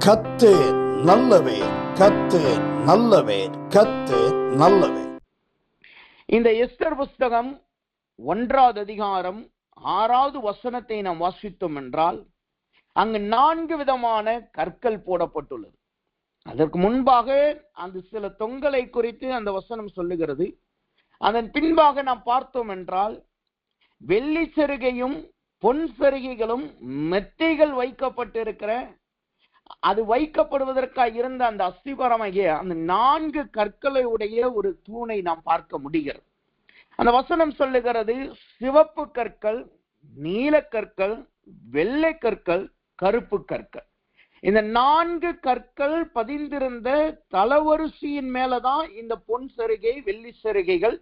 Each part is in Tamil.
கர்த்தர் நல்லவர், கர்த்தர் நல்லவர், கர்த்தர் நல்லவர். இந்த எஸ்தர் புஸ்தகம் 1வது அதிகாரம் 6வது வசனத்தை நாம் வாசித்தோம் என்றால், அங்கு 4 விதமான கற்கள் போடப்பட்டுள்ளது. அதற்கு முன்பாக அந்த சில தொங்கலை குறித்து அந்த வசனம் சொல்லுகிறது. அதன் பின்பாக நாம் பார்த்தோம் என்றால், வெள்ளி செருகையும் பொன் செருகைகளும் மெத்தைகள் வைக்கப்பட்டிருக்கிற, அது வைக்கப்படுவதற்காக இருந்த அந்த அஸ்திபாரமாகிய அந்த 4 கற்களை உடைய ஒரு தூணை நாம் பார்க்க முடிகிறது. அந்த வசனம் சொல்லுகிறது, சிவப்பு கற்கள், நீல கற்கள், வெள்ளை கற்கள், கருப்பு கற்கள். இந்த 4 கற்கள் பதிந்திருந்த தலவரிசையின் மேலதான் இந்த பொன் செருகை, வெள்ளி செருகைகள்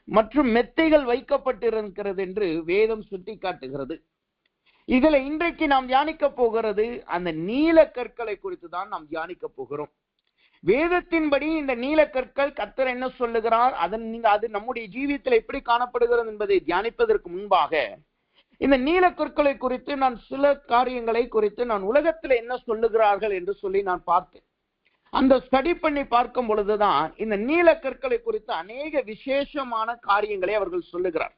மற்றும் மெத்தைகள் வைக்கப்பட்டிருக்கிறது என்று வேதம் சுட்டி காட்டுகிறது. இதுல இன்றைக்கு நாம் தியானிக்க போகிறது அந்த நீல கற்களை குறித்து தான் நாம் தியானிக்க போகிறோம். வேதத்தின்படி இந்த நீல கற்கள் கர்த்தர் என்ன சொல்லுகிறார், அது நம்முடைய ஜீவியத்தில் எப்படி காணப்படுகிறது என்பதை தியானிப்பதற்கு முன்பாக, இந்த நீல கற்களை குறித்து நான் சில காரியங்களை குறித்து நான் உலகத்துல என்ன சொல்லுகிறார்கள் என்று சொல்லி நான் பார்த்தேன். அந்த ஸ்டடி பண்ணி பார்க்கும் பொழுதுதான் இந்த நீல கற்களை குறித்து அநேக விசேஷமான காரியங்களை அவர்கள் சொல்லுகிறார்.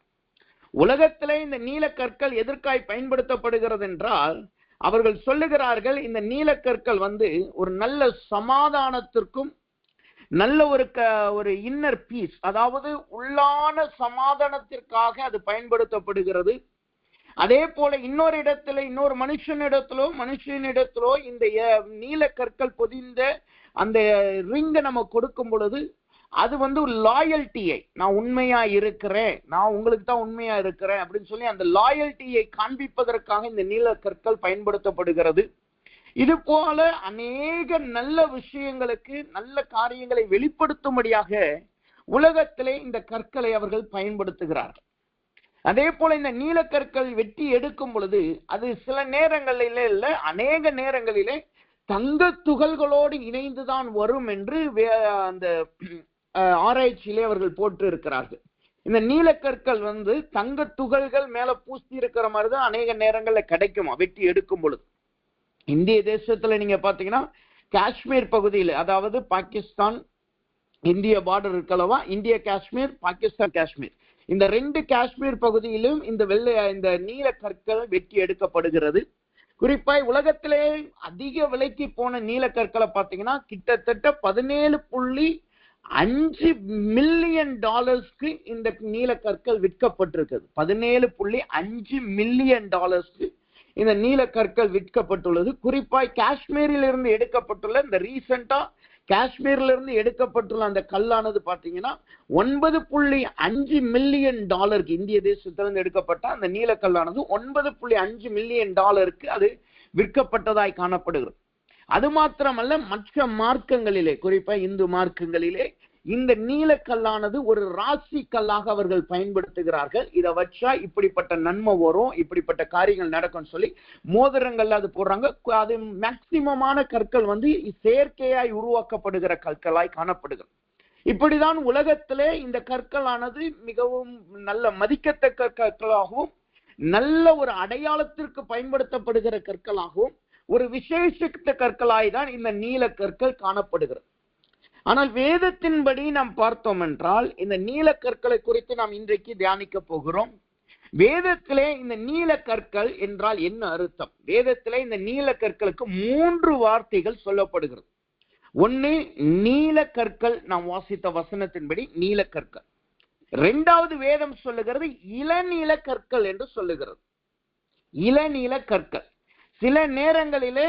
உலகத்திலே இந்த நீல கற்கள் எதற்காய் பயன்படுத்தப்படுகிறது என்றால், அவர்கள் சொல்லுகிறார்கள், இந்த நீல கற்கள் ஒரு நல்ல சமாதானத்திற்கும் நல்ல ஒரு இன்னர் பீஸ், அதாவது உள்ளான சமாதானத்திற்காக அது பயன்படுத்தப்படுகிறது. அதே போல இன்னொரு இடத்துல, இன்னொரு மனுஷனிடத்திலோ இந்த நீல கற்கள் பொதிந்த அந்த ரிங்கை நம்ம கொடுக்கும் பொழுது, அது ஒரு லாயல்ட்டியை, நான் உண்மையா இருக்கிறேன், நான் உங்களுக்கு தான் உண்மையா இருக்கிறேன் அப்படின்னு சொல்லி அந்த லாயல்ட்டியை காண்பிப்பதற்காக இந்த நீல கற்கள் பயன்படுத்தப்படுகிறது. இது போல அநேக நல்ல விஷயங்களுக்கு, நல்ல காரியங்களை வெளிப்படுத்தும்படியாக உலகத்திலே இந்த கற்களை அவர்கள் பயன்படுத்துகிறார்கள். அதே போல இந்த நீல கற்கள் வெட்டி எடுக்கும் பொழுது அது சில நேரங்களிலே இல்ல, அநேக நேரங்களிலே தங்க துகள்களோடு இணைந்துதான் வரும் என்று அந்த ஆராய்ச்சியிலே அவர்கள் போட்டு இருக்கிறார்கள். இந்த நீலக்கற்கள் தங்க துகள்கள் மேல பூசி இருக்கிற மாதிரிதான் அநேக நேரங்கள்ல கிடைக்குமா வெட்டி எடுக்கும் பொழுது. இந்திய தேசத்துல நீங்க பாத்தீங்கன்னா காஷ்மீர் பகுதியில், அதாவது பாகிஸ்தான் இந்திய பார்டர் இருக்கலவா, இந்திய காஷ்மீர், பாகிஸ்தான் காஷ்மீர், இந்த 2 காஷ்மீர் பகுதியிலும் இந்த நீல கற்கள் வெட்டி எடுக்கப்படுகிறது. குறிப்பாய் உலகத்திலே அதிக விலைக்கு போன நீல கற்களை பார்த்தீங்கன்னா கிட்டத்தட்ட $17.5 மில்லியன் இந்த நீல கற்கள் விற்கப்பட்டிருக்கிறது. $17.5 மில்லியன் இந்த நீல கற்கள் விற்கப்பட்டுள்ளது. குறிப்பாய் காஷ்மீரில் இருந்து எடுக்கப்பட்டுள்ள, இந்த ரீசெண்டா காஷ்மீர்ல இருந்து எடுக்கப்பட்டுள்ள அந்த கல்லானது பாத்தீங்கன்னா $9.5 மில்லியன், இந்திய தேசத்திலிருந்து எடுக்கப்பட்ட அந்த நீலக்கல்லானது $9.5 மில்லியன் அது விற்கப்பட்டதாய் காணப்படுகிறது. அது மாத்திரமல்ல, மற்ற மார்க்கங்களிலே, குறிப்பா இந்து மார்க்கங்களிலே இந்த நீலக்கல்லானது ஒரு ராசி கல்லாக அவர்கள் பயன்படுத்துகிறார்கள். இதை வச்சா இப்படிப்பட்ட நன்மை வரும், இப்படிப்பட்ட காரியங்கள் நடக்கும் சொல்லி மோதிரங்கள்ல அது போடுறாங்க. அது மேக்சிமமான கற்கள் செயற்கையாய் உருவாக்கப்படுகிற கற்களாய் காணப்படுகிறது. இப்படிதான் உலகத்திலே இந்த கற்களானது மிகவும் நல்ல மதிக்கத்தக்க கற்களாகவும், நல்ல ஒரு அடையாளத்திற்கு பயன்படுத்தப்படுகிற கற்களாகவும், ஒரு விசேஷித்த கற்களாய் தான் இந்த நீல கற்கள் காணப்படுகிறது. ஆனால் வேதத்தின்படி நாம் பார்த்தோம் என்றால், இந்த நீல கற்களை குறித்து நாம் இன்றைக்கு தியானிக்க போகிறோம். வேதத்திலே இந்த நீல கற்கள் என்றால் என்ன அர்த்தம்? வேதத்திலே இந்த நீல கற்களுக்கு 3 வார்த்தைகள் சொல்லப்படுகிறது. ஒன்னு நீல கற்கள், நாம் வாசித்த வசனத்தின்படி நீல கற்கள். 2வது வேதம் சொல்லுகிறது இளநீல கற்கள் என்று சொல்லுகிறது. இளநீல கற்கள். சில நேரங்களிலே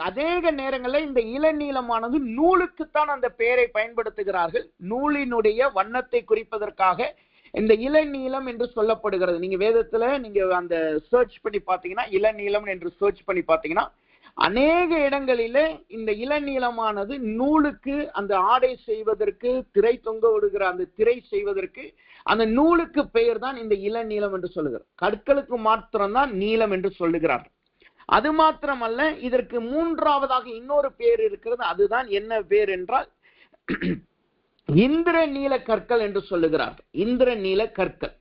அநேக நேரங்களில் இந்த இளநீலமானது நூலுக்குத்தான் அந்த பெயரை பயன்படுத்துகிறார்கள். நூலினுடைய வண்ணத்தை குறிப்பதற்காக இந்த இளநீலம் என்று சொல்லப்படுகிறது. நீங்க வேதத்துல நீங்க அந்த சர்ச் பண்ணி பார்த்தீங்கன்னா, இளநீலம் என்று சர்ச் பண்ணி பார்த்தீங்கன்னா, அநேக இடங்களிலே இந்த இளநீலமானது நூலுக்கு, அந்த ஆடை செய்வதற்கு, திரை தொங்க விடுகிற அந்த திரை செய்வதற்கு அந்த நூலுக்கு பெயர் தான் இந்த இளநீலம் என்று சொல்லுகிறார். கற்களுக்கு மாத்திரம்தான் நீலம் என்று சொல்லுகிறார். அது மாத்திரமல்ல, இதற்கு 3வதாக இன்னொரு பேர் இருக்கிறது. அதுதான் என்ன பேர் என்றால் இந்திர நீல கற்கள் என்று சொல்லுகிறார். இந்திர நீல கற்கள்.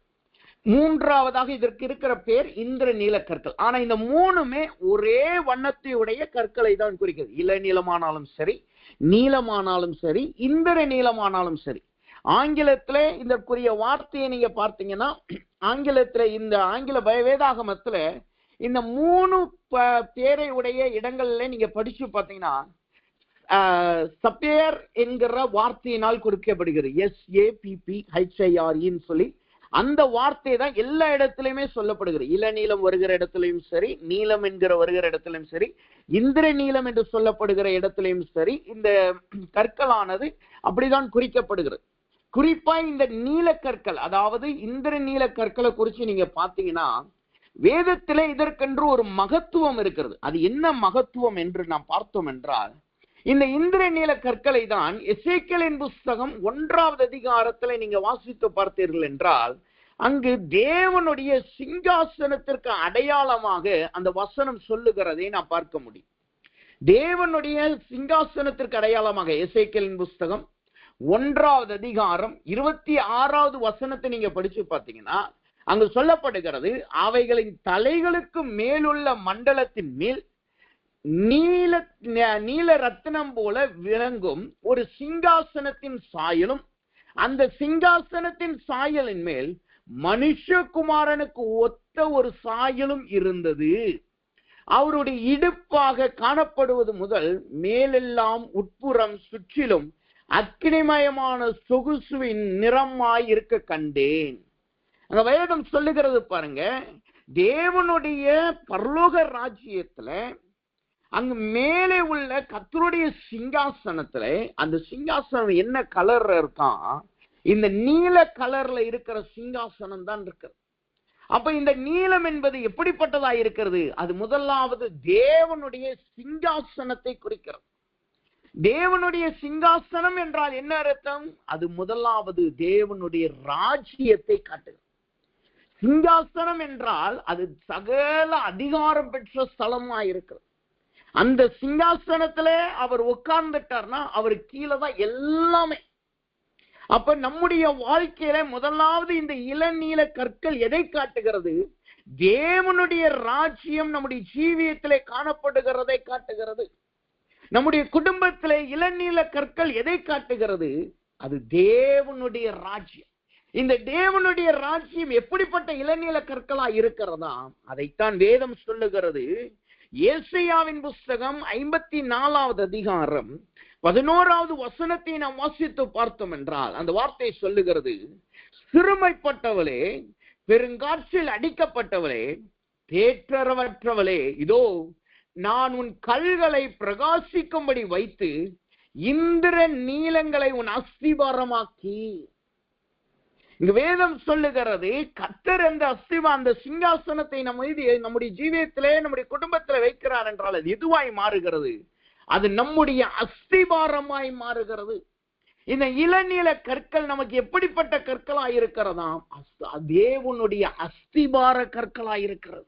மூன்றாவதாக இதற்கு இருக்கிற பேர் இந்திர நீல கற்கள். ஆனா இந்த மூணுமே ஒரே வண்ணத்தையுடைய கற்களை தான் குறிக்கிறது. இளநீளமானாலும் சரி, நீளமானாலும் சரி, இந்திர நீளமானாலும் சரி. ஆங்கிலத்துல இதற்குரிய வார்த்தையை நீங்க பார்த்தீங்கன்னா, ஆங்கிலத்துல இந்த ஆங்கில வேதாகமத்துல இந்த மூணு பேரை உடைய இடங்கள்ல நீங்க படிச்சு பார்த்தீங்கன்னா, சப்பேர் என்கிற வார்த்தையினால் கொடுக்கப்படுகிறது. SAPPHIRE சொல்லி அந்த வார்த்தை தான் எல்லா இடத்திலுமே சொல்லப்படுகிறது. இளநீளம் வருகிற இடத்திலையும் சரி, நீளம் என்கிற வருகிற இடத்திலும் சரி, இந்திர நீளம் என்று சொல்லப்படுகிற இடத்திலையும் சரி, இந்த கற்களானது அப்படிதான் குறிக்கப்படுகிறது. குறிப்பா இந்த நீல கற்கள், அதாவது இந்திர நீல கற்களை குறித்து நீங்க பாத்தீங்கன்னா, வேதத்திலே இதற்கென்று ஒரு மகத்துவம் இருக்கிறது. அது என்ன மகத்துவம் என்று நாம் பார்த்தோம் என்றால், இந்த இந்திர நீல கற்களை தான் எசேக்கியேலின் புஸ்தகம் 1வது அதிகாரத்துல நீங்க வாசித்து பார்த்தீர்கள் என்றால், அங்கு தேவனுடைய சிங்காசனத்திற்கு அடையாளமாக அந்த வசனம் சொல்லுகிறதை நான் பார்க்க முடியும். தேவனுடைய சிங்காசனத்திற்கு அடையாளமாக எசேக்கியேலின் புஸ்தகம் 1வது அதிகாரம் 26வது வசனத்தை நீங்க படிச்சு பார்த்தீங்கன்னா, அங்கு சொல்லப்படுகிறது, அவைகளின் தலைகளுக்கு மேலுள்ள மண்டலத்தின் மேல் நீல ரத்தினம் போல விளங்கும் ஒரு சிங்காசனத்தின் சாயலும், அந்த சிங்காசனத்தின் சாயலின் மேல் மனுஷகுமாரனுக்கு ஒத்த ஒரு சாயலும் இருந்தது. அவருடைய இடுப்பாக காணப்படுவது முதல் மேலெல்லாம் உட்புறம் சுற்றிலும் அக்கினிமயமான சொகுசுவின் நிறமாய் இருக்க கண்டேன். அங்க வேதம் சொல்லுகிறது பாருங்க, தேவனுடைய பரலோக ராஜ்யத்துல அங்கு மேலே உள்ள கர்த்தருடைய சிங்காசனத்துல, அந்த சிங்காசனம் என்ன கலர்ல இருக்கான்? இந்த நீல கலர்ல இருக்கிற சிங்காசனம் தான் இருக்கிறது. அப்ப இந்த நீலம் என்பது எப்படிப்பட்டதா இருக்கிறது? அது முதலாவது தேவனுடைய சிங்காசனத்தை குறிக்கிறது. தேவனுடைய சிங்காசனம் என்றால் என்ன அர்த்தம்? அது முதலாவது தேவனுடைய ராஜ்யத்தை காட்டுகிறது. சிங்காசனம் என்றால் அது சகல அதிகாரம் பெற்ற ஸ்தலமா இருக்கிறது. அந்த சிங்காசனத்துல அவர் உட்கார்ந்துட்டார்னா அவர் கீழே தான் எல்லாமே. அப்ப நம்முடைய வாழ்க்கையில முதலாவது இந்த இளநீல கற்கள் எதை காட்டுகிறது? தேவனுடைய ராஜ்யம் நம்முடைய ஜீவியத்திலே காணப்படுகிறதை காட்டுகிறது. நம்முடைய குடும்பத்திலே இளநீல கற்கள் எதை காட்டுகிறது? அது தேவனுடைய ராஜ்யம். இந்த தேவனுடைய ராஜ்யம் எப்படிப்பட்ட இளநீல கற்களா இருக்கிறதா? அதைத்தான் வேதம் சொல்லுகிறது. ஏசாயாவின் புஸ்தகம் 54வது அதிகாரம் 11வது வசனத்தை நாம் வாசித்து பார்த்தோம் என்றால், அந்த வார்த்தை சொல்லுகிறது, சிறுமைப்பட்டவளே, பெருங்காற்றில் அடிக்கப்பட்டவளே, தேற்றரவற்றவளே, இதோ நான் உன் கல்களை பிரகாசிக்கும்படி வைத்து இந்திர நீலங்களை உன் அஸ்திபாரமாக்கி. இங்க வேதம் சொல்லுகிறது, கர்த்தர் அந்த அந்த சிங்காசனத்தை நம்முடைய ஜீவியத்திலே நம்முடைய குடும்பத்திலே வைக்கிறார் என்றால் அது எதுவாய் மாறுகிறது? அது நம்முடைய அஸ்திபாரமாய் மாறுகிறது. இந்த இளநீல கற்கள் நமக்கு எப்படிப்பட்ட கற்களா இருக்கிறதா? தேவனுடைய அஸ்திபார கற்களா இருக்கிறது.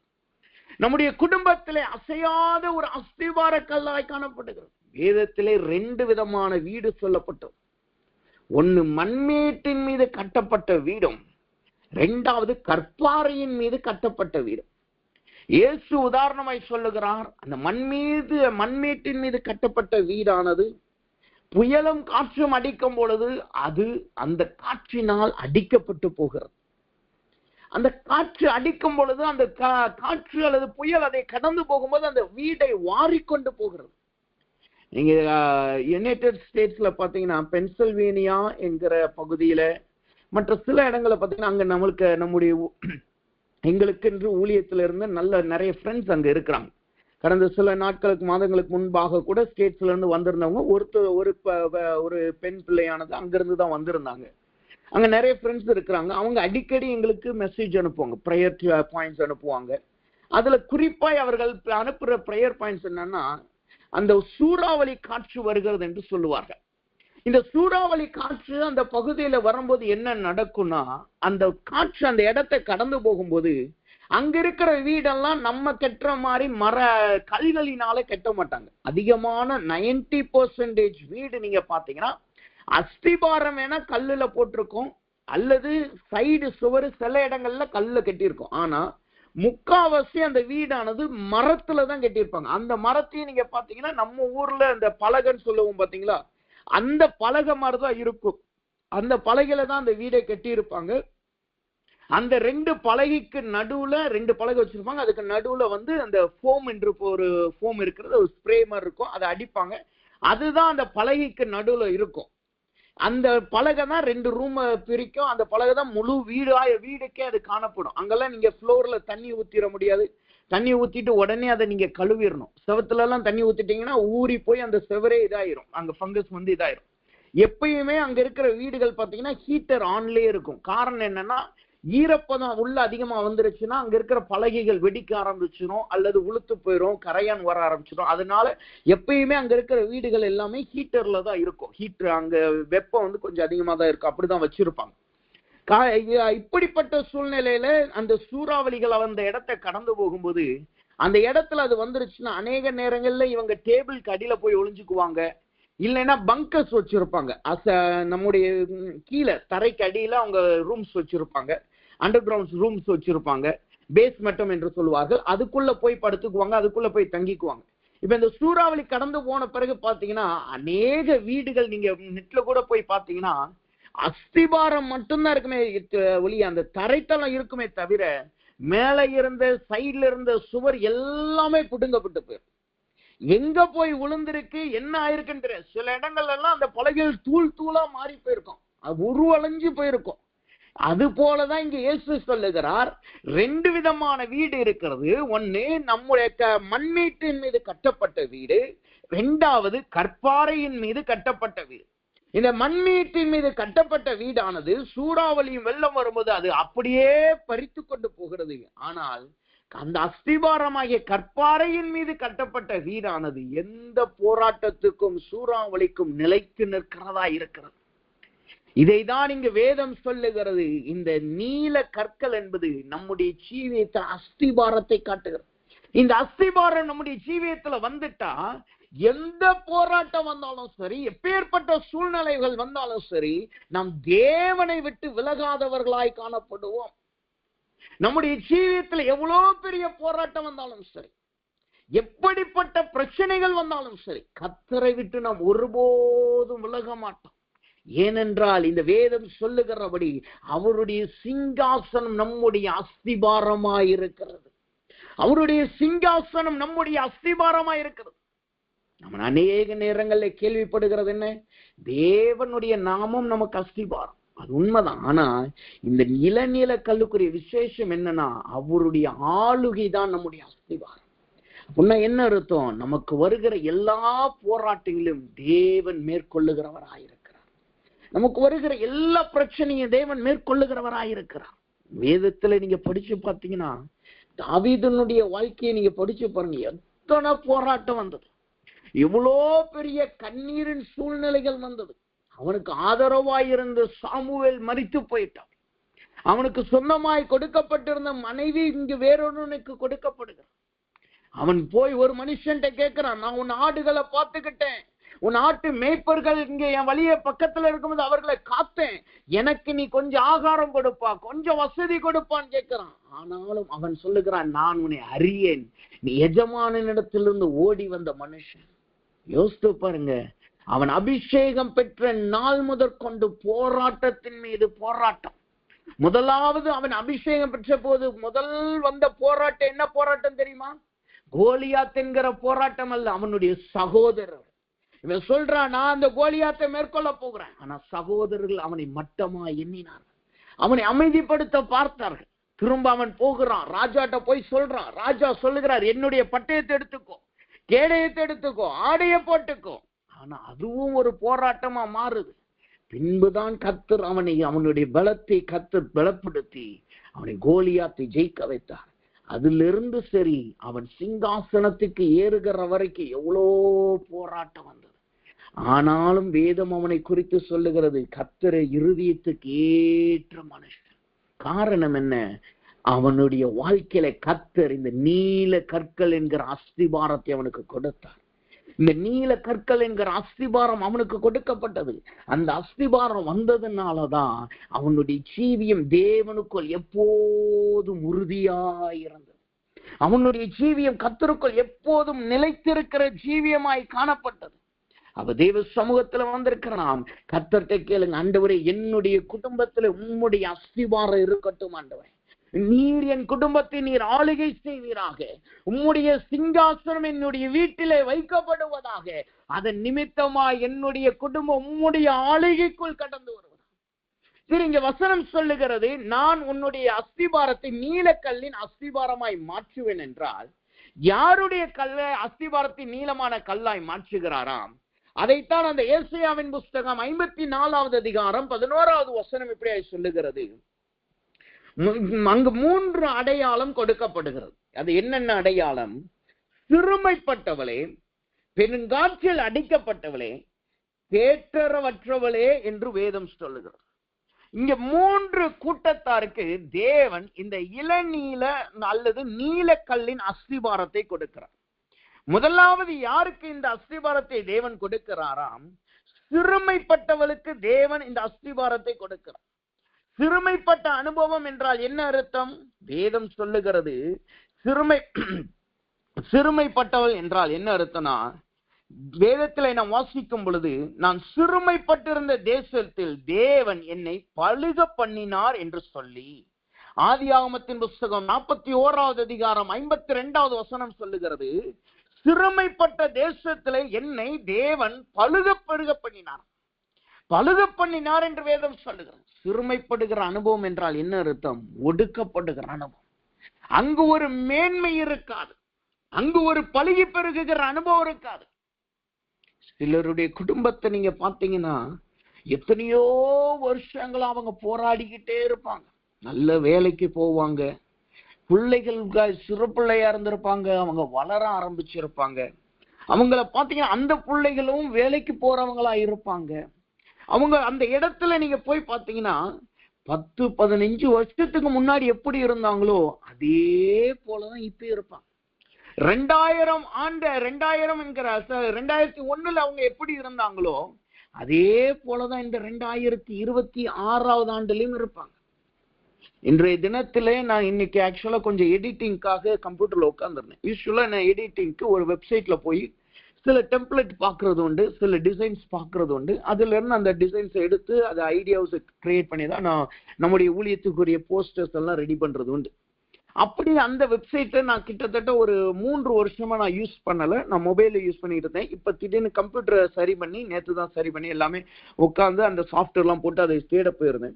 நம்முடைய குடும்பத்திலே அசையாத ஒரு அஸ்திபார கல்லாய் காணப்படுகிறது. வேதத்திலே 2 விதமான வீடு சொல்லப்பட்டது. ஒன்னு மண்மேட்டின் மீது கட்டப்பட்ட வீடும், 2வது கற்பாறையின் மீது கட்டப்பட்ட வீடும். இயேசு உதாரணமாய் சொல்லுகிறார், அந்த மண்மேட்டின் மீது கட்டப்பட்ட வீடானது புயலும் காற்றும் அடிக்கும் பொழுது அது அந்த காற்றினால் அடிக்கப்பட்டு போகிறது. அந்த காற்று அடிக்கும் பொழுது அந்த காற்று அல்லது புயல் அதை கடந்து போகும்போது அந்த வீடை வாரிக்கொண்டு போகிறது. நீங்க யுனைடெட் ஸ்டேட்ஸ்ல பாத்தீங்கன்னா, பென்சில்வேனியா என்கிற பகுதியில மற்ற சில இடங்களை பாத்தீங்கன்னா, அங்க எங்களுக்கு என்று ஊழியத்துல இருந்து நிறைய ஃப்ரெண்ட்ஸ் அங்க இருக்கிறாங்க. கடந்த சில நாட்களுக்கு மாதங்களுக்கு முன்பாக கூட ஸ்டேட்ஸ்ல இருந்து வந்திருந்தவங்க ஒரு பெண் பிள்ளையானது அங்கிருந்து தான் வந்திருந்தாங்க. அங்க நிறைய ஃப்ரெண்ட்ஸ் இருக்கிறாங்க. அவங்க அடிக்கடி எங்களுக்கு மெசேஜ் அனுப்புவாங்க, ப்ரேயர் பாயிண்ட்ஸ் அனுப்புவாங்க. அதுல குறிப்பாய் அவர்கள் அனுப்புற ப்ரேயர் பாயிண்ட்ஸ் என்னன்னா, அந்த சூறாவளி காற்று வருகிறது என்று சொல்லுவார்கள். இந்த சூறாவளி காற்று அந்த பகுதியில வரும்போது என்ன நடக்கும்னா, அந்த காற்று அந்த இடத்தை கடந்து போகும்போது அங்க இருக்கிற வீடெல்லாம் நம்ம கட்டுற மாதிரி கல்களினால கட்ட மாட்டாங்க. அதிகமான 90% வீடு நீங்க பாத்தீங்கன்னா அஸ்திபாரம் வேணா கல்லுல போட்டிருக்கோம், அல்லது சைடு சுவர் சில இடங்கள்ல கல்ல கட்டியிருக்கும். ஆனா முக்காவாசி அந்த வீடானது மரத்துல தான் கட்டியிருப்பாங்க. அந்த மரத்தையும் நீங்க பாத்தீங்கன்னா நம்ம ஊர்ல அந்த பலகைன்னு சொல்லுவோம் பாத்தீங்களா, அந்த பலகை மாதிரிதான் இருக்கும். அந்த பலகையில தான் அந்த வீடை கட்டி இருப்பாங்க. அந்த 2 பலகைக்கு நடுவுல 2 பலகை வச்சிருப்பாங்க. அதுக்கு நடுவுல வந்து அந்த ஃபோம் என்று ஒரு ஃபோம் இருக்கிறது, ஒரு ஸ்ப்ரே மாதிரி இருக்கும், அதை அடிப்பாங்க. அதுதான் அந்த பலகைக்கு நடுவுல இருக்கும். அந்த பலகை தான் 2 ரூம் பிரிக்கும். அந்த பலகை தான் முழு வீடுக்கே அது காணப்படும். அங்கெல்லாம் நீங்க ஃப்ளோர்ல தண்ணி ஊத்திட முடியாது. தண்ணி ஊத்திட்டு உடனே அதை நீங்க கழுவிடணும். செவத்துல எல்லாம் தண்ணி ஊத்திட்டீங்கன்னா ஊறி போய் அந்த செவரே இதாயிரும், அங்க ஃபங்கஸ் வந்து இதாயிரும். எப்பயுமே அங்க இருக்கிற வீடுகள் பாத்தீங்கன்னா ஹீட்டர் ஆன்லயே இருக்கும். காரணம் என்னன்னா, ஈரப்பதம் உள்ள அதிகமா வந்துருச்சுன்னா அங்க இருக்கிற பலகைகள் வெடிக்க ஆரம்பிச்சிடும், அல்லது உளுத்து போயிடும், கரையான் வர ஆரம்பிச்சிடும். அதனால எப்பயுமே அங்க இருக்கிற வீடுகள் எல்லாமே ஹீட்டர்ல தான் இருக்கும். ஹீட்டர் அங்க வெப்பம் வந்து கொஞ்சம் அதிகமா தான் இருக்கும், அப்படிதான் வச்சிருப்பாங்க. இப்படிப்பட்ட சூழ்நிலையில அந்த சூறாவளிகள் அந்த இடத்தை கடந்து போகும்போது, அந்த இடத்துல அது வந்துருச்சுன்னா அநேக நேரங்கள்ல இவங்க டேபிளுக்கு அடியில போய் ஒளிஞ்சுக்குவாங்க, இல்லைன்னா பங்கர்ஸ் வச்சிருப்பாங்க. நம்முடைய கீழே தரைக்கு அடியில அவங்க ரூம்ஸ் வச்சிருப்பாங்க, அண்டர் கிரவுண்ட் ரூம்ஸ் வச்சிருப்பாங்க, பேஸ்மெட்டம் என்று சொல்லுவார்கள். அதுக்குள்ள போய் படுத்துக்குவாங்க, அதுக்குள்ள போய் தங்கிக்குவாங்க. இப்ப இந்த சூறாவளி கடந்து போன பிறகு பாத்தீங்கன்னா அநேக வீடுகள் நீங்க நெட்ல கூட போய் பாத்தீங்கன்னா அஸ்திபாரம் மட்டும்தான் இருக்குமே ஒளி, அந்த தரைத்தளம் இருக்குமே தவிர மேல இருந்த சைட்ல இருந்த சுவர் எல்லாமே புடுங்கப்பட்டு போயிடும். எங்க போய் விழுந்திருக்கு என்ன ஆயிருக்குன்ற சில இடங்கள்ல எல்லாம் அந்த பலகைகள் தூள் தூளா மாறி போயிருக்கும், அது உருவளைஞ்சு போயிருக்கும். அது போலதான் இங்க இயேசு சொல்லுகிறார், 2 விதமான வீடு இருக்கிறது. ஒண்ணு நம்முடைய மண்மீட்டின் மீது கட்டப்பட்ட வீடு, 2வது கற்பாறையின் மீது கட்டப்பட்ட வீடு. இந்த மண்மீட்டின் மீது கட்டப்பட்ட வீடானது சூறாவளியும் வெள்ளம் வரும்போது அது அப்படியே பறித்து கொண்டு போகிறது. ஆனால் அந்த அஸ்திபாரமாகிய கற்பாறையின் மீது கட்டப்பட்ட வீடானது எந்த போராட்டத்துக்கும் சூறாவளிக்கும் நிலைத்து நிற்கிறதா இருக்கிறது. இதைதான் இங்கு வேதம் சொல்லுகிறது. இந்த நீல கற்கள் என்பது நம்முடைய ஜீவியத்தை அஸ்திபாரத்தை காட்டுகிறது. இந்த அஸ்திபாரம் நம்முடைய ஜீவியத்துல வந்துட்டா எந்த போராட்டம் வந்தாலும் சரி, எப்பேற்பட்ட சூழ்நிலைகள் வந்தாலும் சரி, நாம் தேவனை விட்டு விலகாதவர்களாய் காணப்படுவோம். நம்முடைய ஜீவியத்துல எவ்வளவு பெரிய போராட்டம் வந்தாலும் சரி, எப்படிப்பட்ட பிரச்சனைகள் வந்தாலும் சரி, கர்த்தரை விட்டு நாம் ஒருபோதும் விலக மாட்டோம். ஏனென்றால் இந்த வேதம் சொல்லுகிறபடி அவருடைய சிங்காசனம் நம்முடைய அஸ்திபாரமாய் இருக்கிறது. அவருடைய சிங்காசனம் நம்முடைய அஸ்திபாரமாய் இருக்கிறது. நம்ம அநேக நேரங்கள்ல கேள்விப்படுகிறது என்ன, தேவனுடைய நாமம் நமக்கு அஸ்திபாரம், அது உண்மைதான். ஆனா இந்த இளநீல கல்லுக்குரிய விசேஷம் என்னன்னா, அவருடைய ஆளுகை தான் நம்முடைய அஸ்திபாரம். அப்படின்னா என்ன அர்த்தம், நமக்கு வருகிற எல்லா போராட்டங்களிலும் தேவன் மேற்கொள்ளுகிறவராயிருக்கிறார். நமக்கு வருகிற எல்லா பிரச்சனையும் தேவன் மேற்கொள்ளுகிறவராயிருக்கிறார். வேதத்துல நீங்க படிச்சு பார்த்தீங்கன்னா, தாவீதுனுடைய வாழ்க்கையை நீங்க படிச்சு பாருங்க, எத்தனை போராட்டம் வந்தது, எவ்வளோ பெரிய கண்ணீரின் சூழ்நிலைகள் வந்தது. அவனுக்கு ஆதரவாய் இருந்த சாமுவேல் மரித்து போயிட்டான். அவனுக்கு சொந்தமாய் கொடுக்கப்பட்டிருந்த மனைவி இங்கு வேறொன்னுக்கு கொடுக்கப்படுகிறான். அவன் போய் ஒரு மனுஷன்ட்ட கேட்கிறான், நான் உன் ஆடுகளை பார்த்துக்கிட்டேன், உன் ஆட்டு மேய்ப்பர்கள் இங்க என் வழிய பக்கத்துல இருக்கும்போது அவர்களை காத்தேன், எனக்கு நீ கொஞ்சம் ஆகாரம் கொடுப்பா, கொஞ்சம் வசதி கொடுப்பான்னு கேட்கிறான். ஆனாலும் அவன் சொல்லுகிறான், நான் உன்னை அறியேன், நீ எஜமானிடத்திலிருந்து ஓடி வந்த மனுஷன். யோசித்து பாருங்க, அவன் அபிஷேகம் பெற்ற நாள் முதற்கொண்டு போராட்டத்தின் மீது போராட்டம். முதலாவது அவன் அபிஷேகம் பெற்ற போது முதல் வந்த போராட்டம் என்ன போராட்டம் தெரியுமா? கோலியாத் என்கிற போராட்டம் அல்ல, அவனுடைய சகோதரர். இவன் சொல்றான், நான் அந்த கோலியாத்தை மேற்கொள்ள போகிறேன். ஆனா சகோதரர்கள் அவனை மட்டமா எண்ணினார்கள், அவனை அமைதிப்படுத்த பார்த்தார்கள். திரும்ப அவன் போகிறான், ராஜாட்ட போய் சொல்றான். ராஜா சொல்லுகிறார், என்னுடைய பட்டயத்தை எடுத்துக்கோ, கேடயத்தை எடுத்துக்கோ, ஆடைய போட்டுக்கோ. ஆனா அதுவும் ஒரு போராட்டமா மாறுது. பின்புதான் கர்த்தர் அவனுடைய பலத்தை கர்த்தர் பலப்படுத்தி அவனை கோலியாத்தை ஜெயிக்க வைத்தார். அதிலிருந்து சரி, அவன் சிங்காசனத்துக்கு ஏறுகிற வரைக்கும் எவ்வளோ போராட்டம் வந்தது. ஆனாலும் வேதம் அவனை குறித்து சொல்லுகிறது, கர்த்தரை இருதயத்துக்கு ஏற்ற மனுஷன். காரணம் என்ன? அவனுடைய வாழ்க்கையில கர்த்தர் இந்த நீல கற்கள் என்கிற அஸ்திபாரத்தை அவனுக்கு கொடுத்தார். இந்த நீல கற்கள் என்கிற அஸ்திபாரம் அவனுக்கு கொடுக்கப்பட்டது. அந்த அஸ்திபாரம் வந்ததுனாலதான் அவனுடைய ஜீவியம் தேவனுக்குள் எப்போதும் உறுதியாயிருந்தது. அவனுடைய ஜீவியம் கர்த்தருக்குள் எப்போதும் நிலைத்திருக்கிற ஜீவியமாய் காணப்பட்டது. அவ தேவ சமூகத்துல வந்திருக்கிறான். கர்த்தர்ட்ட கேளுங்க, ஆண்டவரே என்னுடைய குடும்பத்துல உம்முடைய அஸ்திபாரம் இருக்கட்டும் ஆண்டவரே. நீர் என் குடும்பத்தை நீர் ஆளுகை செய்வீராக. உம்முடைய சிங்காசனம் என்னுடைய வீட்டிலே வைக்கப்படுவதாக. அதன் நிமித்தமாய் என்னுடைய குடும்பம் உம்முடைய ஆளுகைக்குள் கடந்து வருவது. சரி, இங்க வசனம் சொல்லுகிறது, நான் உன்னுடைய அஸ்திபாரத்தை நீலக்கல்லின் அஸ்திபாரமாய் மாற்றுவேன் என்றால், யாருடைய அஸ்திபாரத்தை நீளமான கல்லாய் மாற்றுகிறாராம்? அதைத்தான் அந்த ஏசாயாவின் புஸ்தகம் 54வது அதிகாரம் 11வது வசனம் இப்படியாய் சொல்லுகிறது. அங்கு 3 அடையாளம் கொடுக்கப்படுகிறது. அது என்னென்ன அடையாளம்? சிறுமைப்பட்டவளே, பெருங்காற்றில் அடிக்கப்பட்டவளே, தேற்றரவற்றவளே என்று வேதம் சொல்லுகிறது. இங்க 3 கூட்டத்தாருக்கு தேவன் இந்த இளநீல அல்லது நீலக்கல்லின் அஸ்திபாரத்தை கொடுக்கிறார். முதலாவது யாருக்கு இந்த அஸ்திபாரத்தை தேவன் கொடுக்கிறாராம்? சிறுமைப்பட்டவளுக்கு தேவன் இந்த அஸ்திபாரத்தை கொடுக்கிறார். சிறுமைப்பட்ட அனுபவம் என்றால் என்ன அர்த்தம்? வேதம் சொல்லுகிறது, சிறுமைப்பட்டவள் என்றால் என்ன அர்த்தம்னா, வேதத்தில் நாம் வாசிக்கும் பொழுது, நான் சிறுமைப்பட்டிருந்த தேசத்தில் தேவன் என்னை பழுக பண்ணினார் என்று சொல்லி, ஆதியாகமத்தின் புஸ்தகம் 41வது அதிகாரம் 52வது வசனம் சொல்லுகிறது, சிறுமைப்பட்ட தேசத்திலே என்னை தேவன் பழுக பெருக பண்ணினார். பழுக பண்ணினார் என்று வேதம் சொல்லுகிறது. சிறுமைப்படுகிற அனுபவம் என்றால் என்ன அர்த்தம்? ஒடுக்கப்படுகிற அனுபவம். அங்கு ஒரு மேன்மை இருக்காது, அங்கு ஒரு பழுகி பெருகுகிற அனுபவம் இருக்காது. சிலருடைய குடும்பத்தை நீங்க பாத்தீங்கன்னா, எத்தனையோ வருஷங்களா அவங்க போராடிக்கிட்டே இருப்பாங்க. நல்ல வேலைக்கு போவாங்க, பிள்ளைகள் சிறு பிள்ளையா இருந்திருப்பாங்க, அவங்க வளர ஆரம்பிச்சிருப்பாங்க. அவங்கள பாத்தீங்கன்னா அந்த பிள்ளைகளும் வேலைக்கு போறவங்களா இருப்பாங்க. அவங்க அந்த இடத்துல நீங்க போய் பாத்தீங்கன்னா 10-15 வருஷத்துக்கு முன்னாடி எப்படி இருந்தாங்களோ அதே போலதான் இப்ப இருப்பாங்க. 2000 என்கிற 2001 அவங்க எப்படி இருந்தாங்களோ அதே போலதான் இந்த 2026வது ஆண்டுலயும் இருப்பாங்க. இன்றைய தினத்திலே நான் இன்னைக்கு ஆக்சுவலா கொஞ்சம் எடிட்டிங்காக கம்ப்யூட்டர்ல உட்காந்துருந்தேன். யூஸ்வலா நான் எடிட்டிங்க்கு ஒரு வெப்சைட்ல போய் சில டெம்ப்ளேட் பார்க்கறது உண்டு, சில டிசைன்ஸ் பார்க்கறது உண்டு. அதுல இருந்து அந்த டிசைன்ஸ் எடுத்து அதை ஐடியாஸ் கிரியேட் பண்ணி தான் நான் நம்முடைய ஊழியத்துக்குரிய போஸ்டர்ஸ் எல்லாம் ரெடி பண்றது உண்டு. அப்படி அந்த வெப்சைட்டை நான் கிட்டத்தட்ட ஒரு 3 வருஷமா நான் யூஸ் பண்ணல. நான் மொபைல யூஸ் பண்ணிட்டு இருந்தேன். இப்ப திடீர்னு கம்ப்யூட்டரை சரி பண்ணி, நேற்று தான் சரி பண்ணி எல்லாமே உட்காந்து அந்த சாஃப்ட்வேர்லாம் போட்டு அதை தேட போயிருந்தேன்.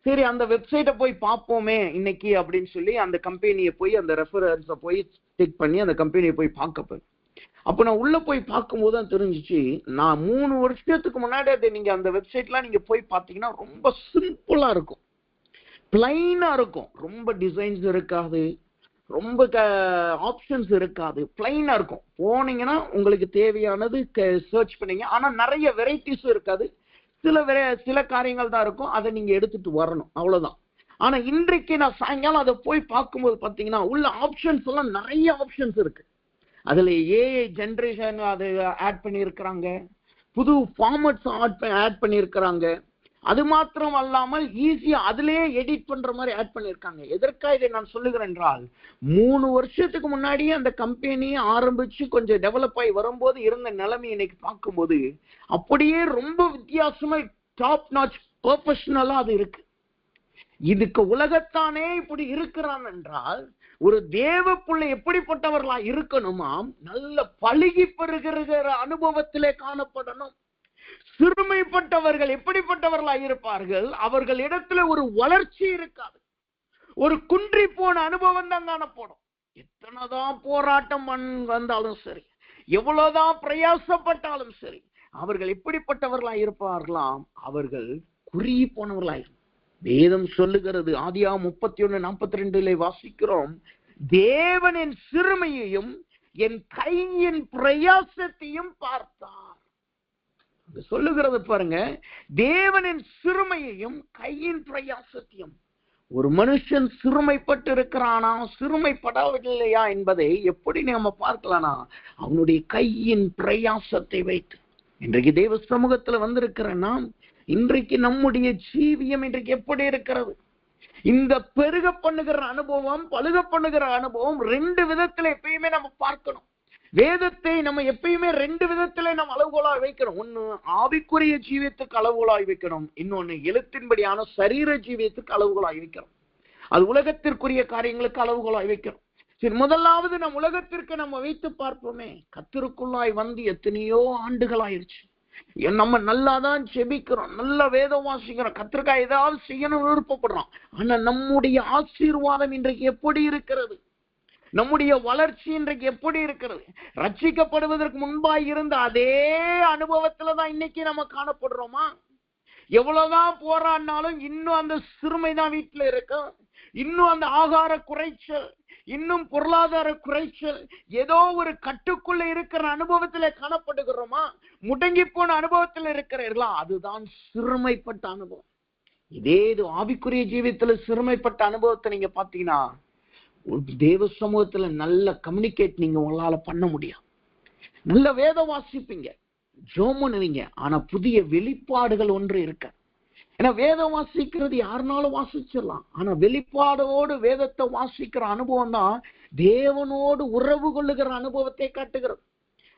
சரி, அந்த வெப்சைட்டை போய் பார்ப்போமே இன்னைக்கு அப்படின்னு சொல்லி அந்த கம்பெனியை போய் அந்த ரெஃபரன்ஸை போய் செக் பண்ணி அந்த கம்பெனியை போய் பார்க்க. அப்ப நான் உள்ள போய் பார்க்கும்போது தான் தெரிஞ்சிச்சு, நான் 3 வருஷத்துக்கு முன்னாடி அதை நீங்க அந்த வெப்சைட்லாம் நீங்க போய் பார்த்தீங்கன்னா ரொம்ப சிம்பிளா இருக்கும், பிளைனா இருக்கும். ரொம்ப டிசைன்ஸ் இருக்காது, ரொம்ப ஆப்ஷன்ஸ் இருக்காது, பிளைனா இருக்கும். போனீங்கன்னா உங்களுக்கு தேவையானது சர்ச் பண்ணீங்க, ஆனா நிறைய வெரைட்டிஸும் இருக்காது. சில காரியங்கள் தான் இருக்கும், அதை நீங்க எடுத்துட்டு வரணும், அவ்வளவுதான். ஆனா இன்றைக்கு நான் சாயங்காலம் அதை போய் பார்க்கும்போது பாத்தீங்கன்னா உள்ள ஆப்ஷன்ஸ் எல்லாம் நிறைய ஆப்ஷன்ஸ் இருக்கு. அதுல ஏஐ ஜெனரேஷன் அதை ஆட் பண்ணியிருக்கிறாங்க, புது ஃபார்மட்ஸ் ஆட் பண்ணியிருக்கிறாங்க. அது மாத்திரம் அல்லாமல் ஈஸியா அதுலயே எடிட் பண்ற மாதிரி ஆட் பண்ணியிருக்காங்க. எதற்காக இதை நான் சொல்லுகிறேன் என்றால், 3 வருஷத்துக்கு முன்னாடியே அந்த கம்பெனியை ஆரம்பிச்சு கொஞ்சம் டெவலப் ஆகி வரும்போது இருந்த நிலைமை இன்னைக்கு பார்க்கும்போது அப்படியே ரொம்ப வித்தியாசமா டாப் நாச் ப்ரொஃபஷனலா அது இருக்கு. இதுக்கு உலகத்தானே இப்படி இருக்கிறான் என்றால், ஒரு தேவ பிள்ளை எப்படிப்பட்டவர்களா இருக்கணுமாம்? நல்ல பழுகி பெறுகிற அனுபவத்திலே காணப்படணும். சிறுமைப்பட்டவர்கள் எப்படிப்பட்டவர்களா இருப்பார்கள்? அவர்கள் இடத்துல ஒரு வளர்ச்சி இருக்காது, ஒரு குன்றி போன அனுபவம் தான் காணப்படும். எத்தனைதான் போராட்டம் வந்தாலும் சரி, எவ்வளவுதான் பிரயாசப்பட்டாலும் சரி, அவர்கள் எப்படிப்பட்டவர்களா இருப்பார்களாம்? அவர்கள் குறுகி போனவர்களாயிருக்கும். வேதம் சொல்லுகிறது, ஆதியாகமம் 31:42 வாசிக்கிறோம், தேவனின் சிறுமையையும் என் கையின் பிரயாசத்தையும் பார்த்தார். சொல்லுகிறது பாருங்க, தேவனின் சிறுமையையும் கையின் பிரயாசத்தையும். ஒரு மனுஷன் சிறுமைப்பட்டு இருக்கிறானா சிறுமைப்படவில்லையா என்பதை எப்படி நம்ம பார்க்கலாம்னா அவனுடைய கையின் பிரயாசத்தை வைத்து. இன்றைக்கு தேவ சமூகத்துல வந்திருக்கிற நாம் இன்றைக்கு நம்முடைய ஜீவியம் இன்றைக்கு எப்படி இருக்கிறது? இந்த பெருக பண்ணுகிற அனுபவம் பழுக பண்ணுகிற அனுபவம் ரெண்டு விதத்துல எப்பயுமே நம்ம பார்க்கணும். வேதத்தை நம்ம எப்பயுமே ரெண்டு விதத்துல நம்ம அளவுகோலாய் வைக்கணும். ஒண்ணு ஆவிக்குரிய ஜீவியத்துக்கு அளவுகோலாய் வைக்கணும், இன்னொன்னு எழுத்தின்படியான சரீர ஜீவியத்துக்கு அளவுகோலாய் வைக்கணும். அது உலகத்திற்குரிய காரியங்களுக்கு அளவுகோலாய் வைக்கணும். சரி, முதலாவது நம் உலகத்திற்கு நம்ம வைத்து பார்ப்போமே. கர்த்தருக்குள்ளாய் வந்து எத்தனையோ ஆண்டுகள் ஆயிடுச்சு. நம்ம நல்லாதான் ஜெபிக்கிறோம், நல்ல வேதம் வாசிக்கிறோம், கர்த்தருக்காக ஏதாவது செய்யணும்னு விருப்பப்படுறோம். ஆனா நம்முடைய ஆசீர்வாதம் இன்றைக்கு எப்படி இருக்கிறது? நம்முடைய வளர்ச்சி இன்றைக்கு எப்படி இருக்கிறது? ரட்சிக்கப்படுவதற்கு முன்பாய் இருந்த அதே அனுபவத்துலதான் இன்னைக்கு நம்ம காணப்படுறோமா? எவ்வளவுதான் போராடினாலும் இன்னும் அந்த சிறுமைதான் வீட்டுல இருக்கு, இன்னும் அந்த ஆகார குறைச்சல், இன்னும் பொருளாதார குறைச்சல், ஏதோ ஒரு கட்டுக்குள்ள இருக்கிற அனுபவத்துல காணப்படுகிறோமா? முடங்கி போன அனுபவத்துல இருக்கிறீர்களா? அதுதான் சிறுமைப்பட்ட அனுபவம். இதே இது ஆவிக்குரிய ஜீவியத்துல சிறுமைப்பட்ட அனுபவத்தை நீங்க பாத்தீங்கன்னா தேவ சமூகத்துல நல்ல கம்யூனிகேட் நீங்க உங்களால பண்ண முடியும். நல்ல வேதம் வாசிப்பீங்க, ஜெபம் பண்ணுவீங்க, ஆனா புதிய வெளிப்பாடுகள் ஒன்று இருக்க. ஏன்னா வேதம் வாசிக்கிறது யாருனாலும் வாசிச்சிடலாம், ஆனா வெளிப்பாடோடு வேதத்தை வாசிக்கிற அனுபவம் தான் தேவனோடு உறவு கொள்ளுகிற அனுபவத்தை காட்டுகிறது.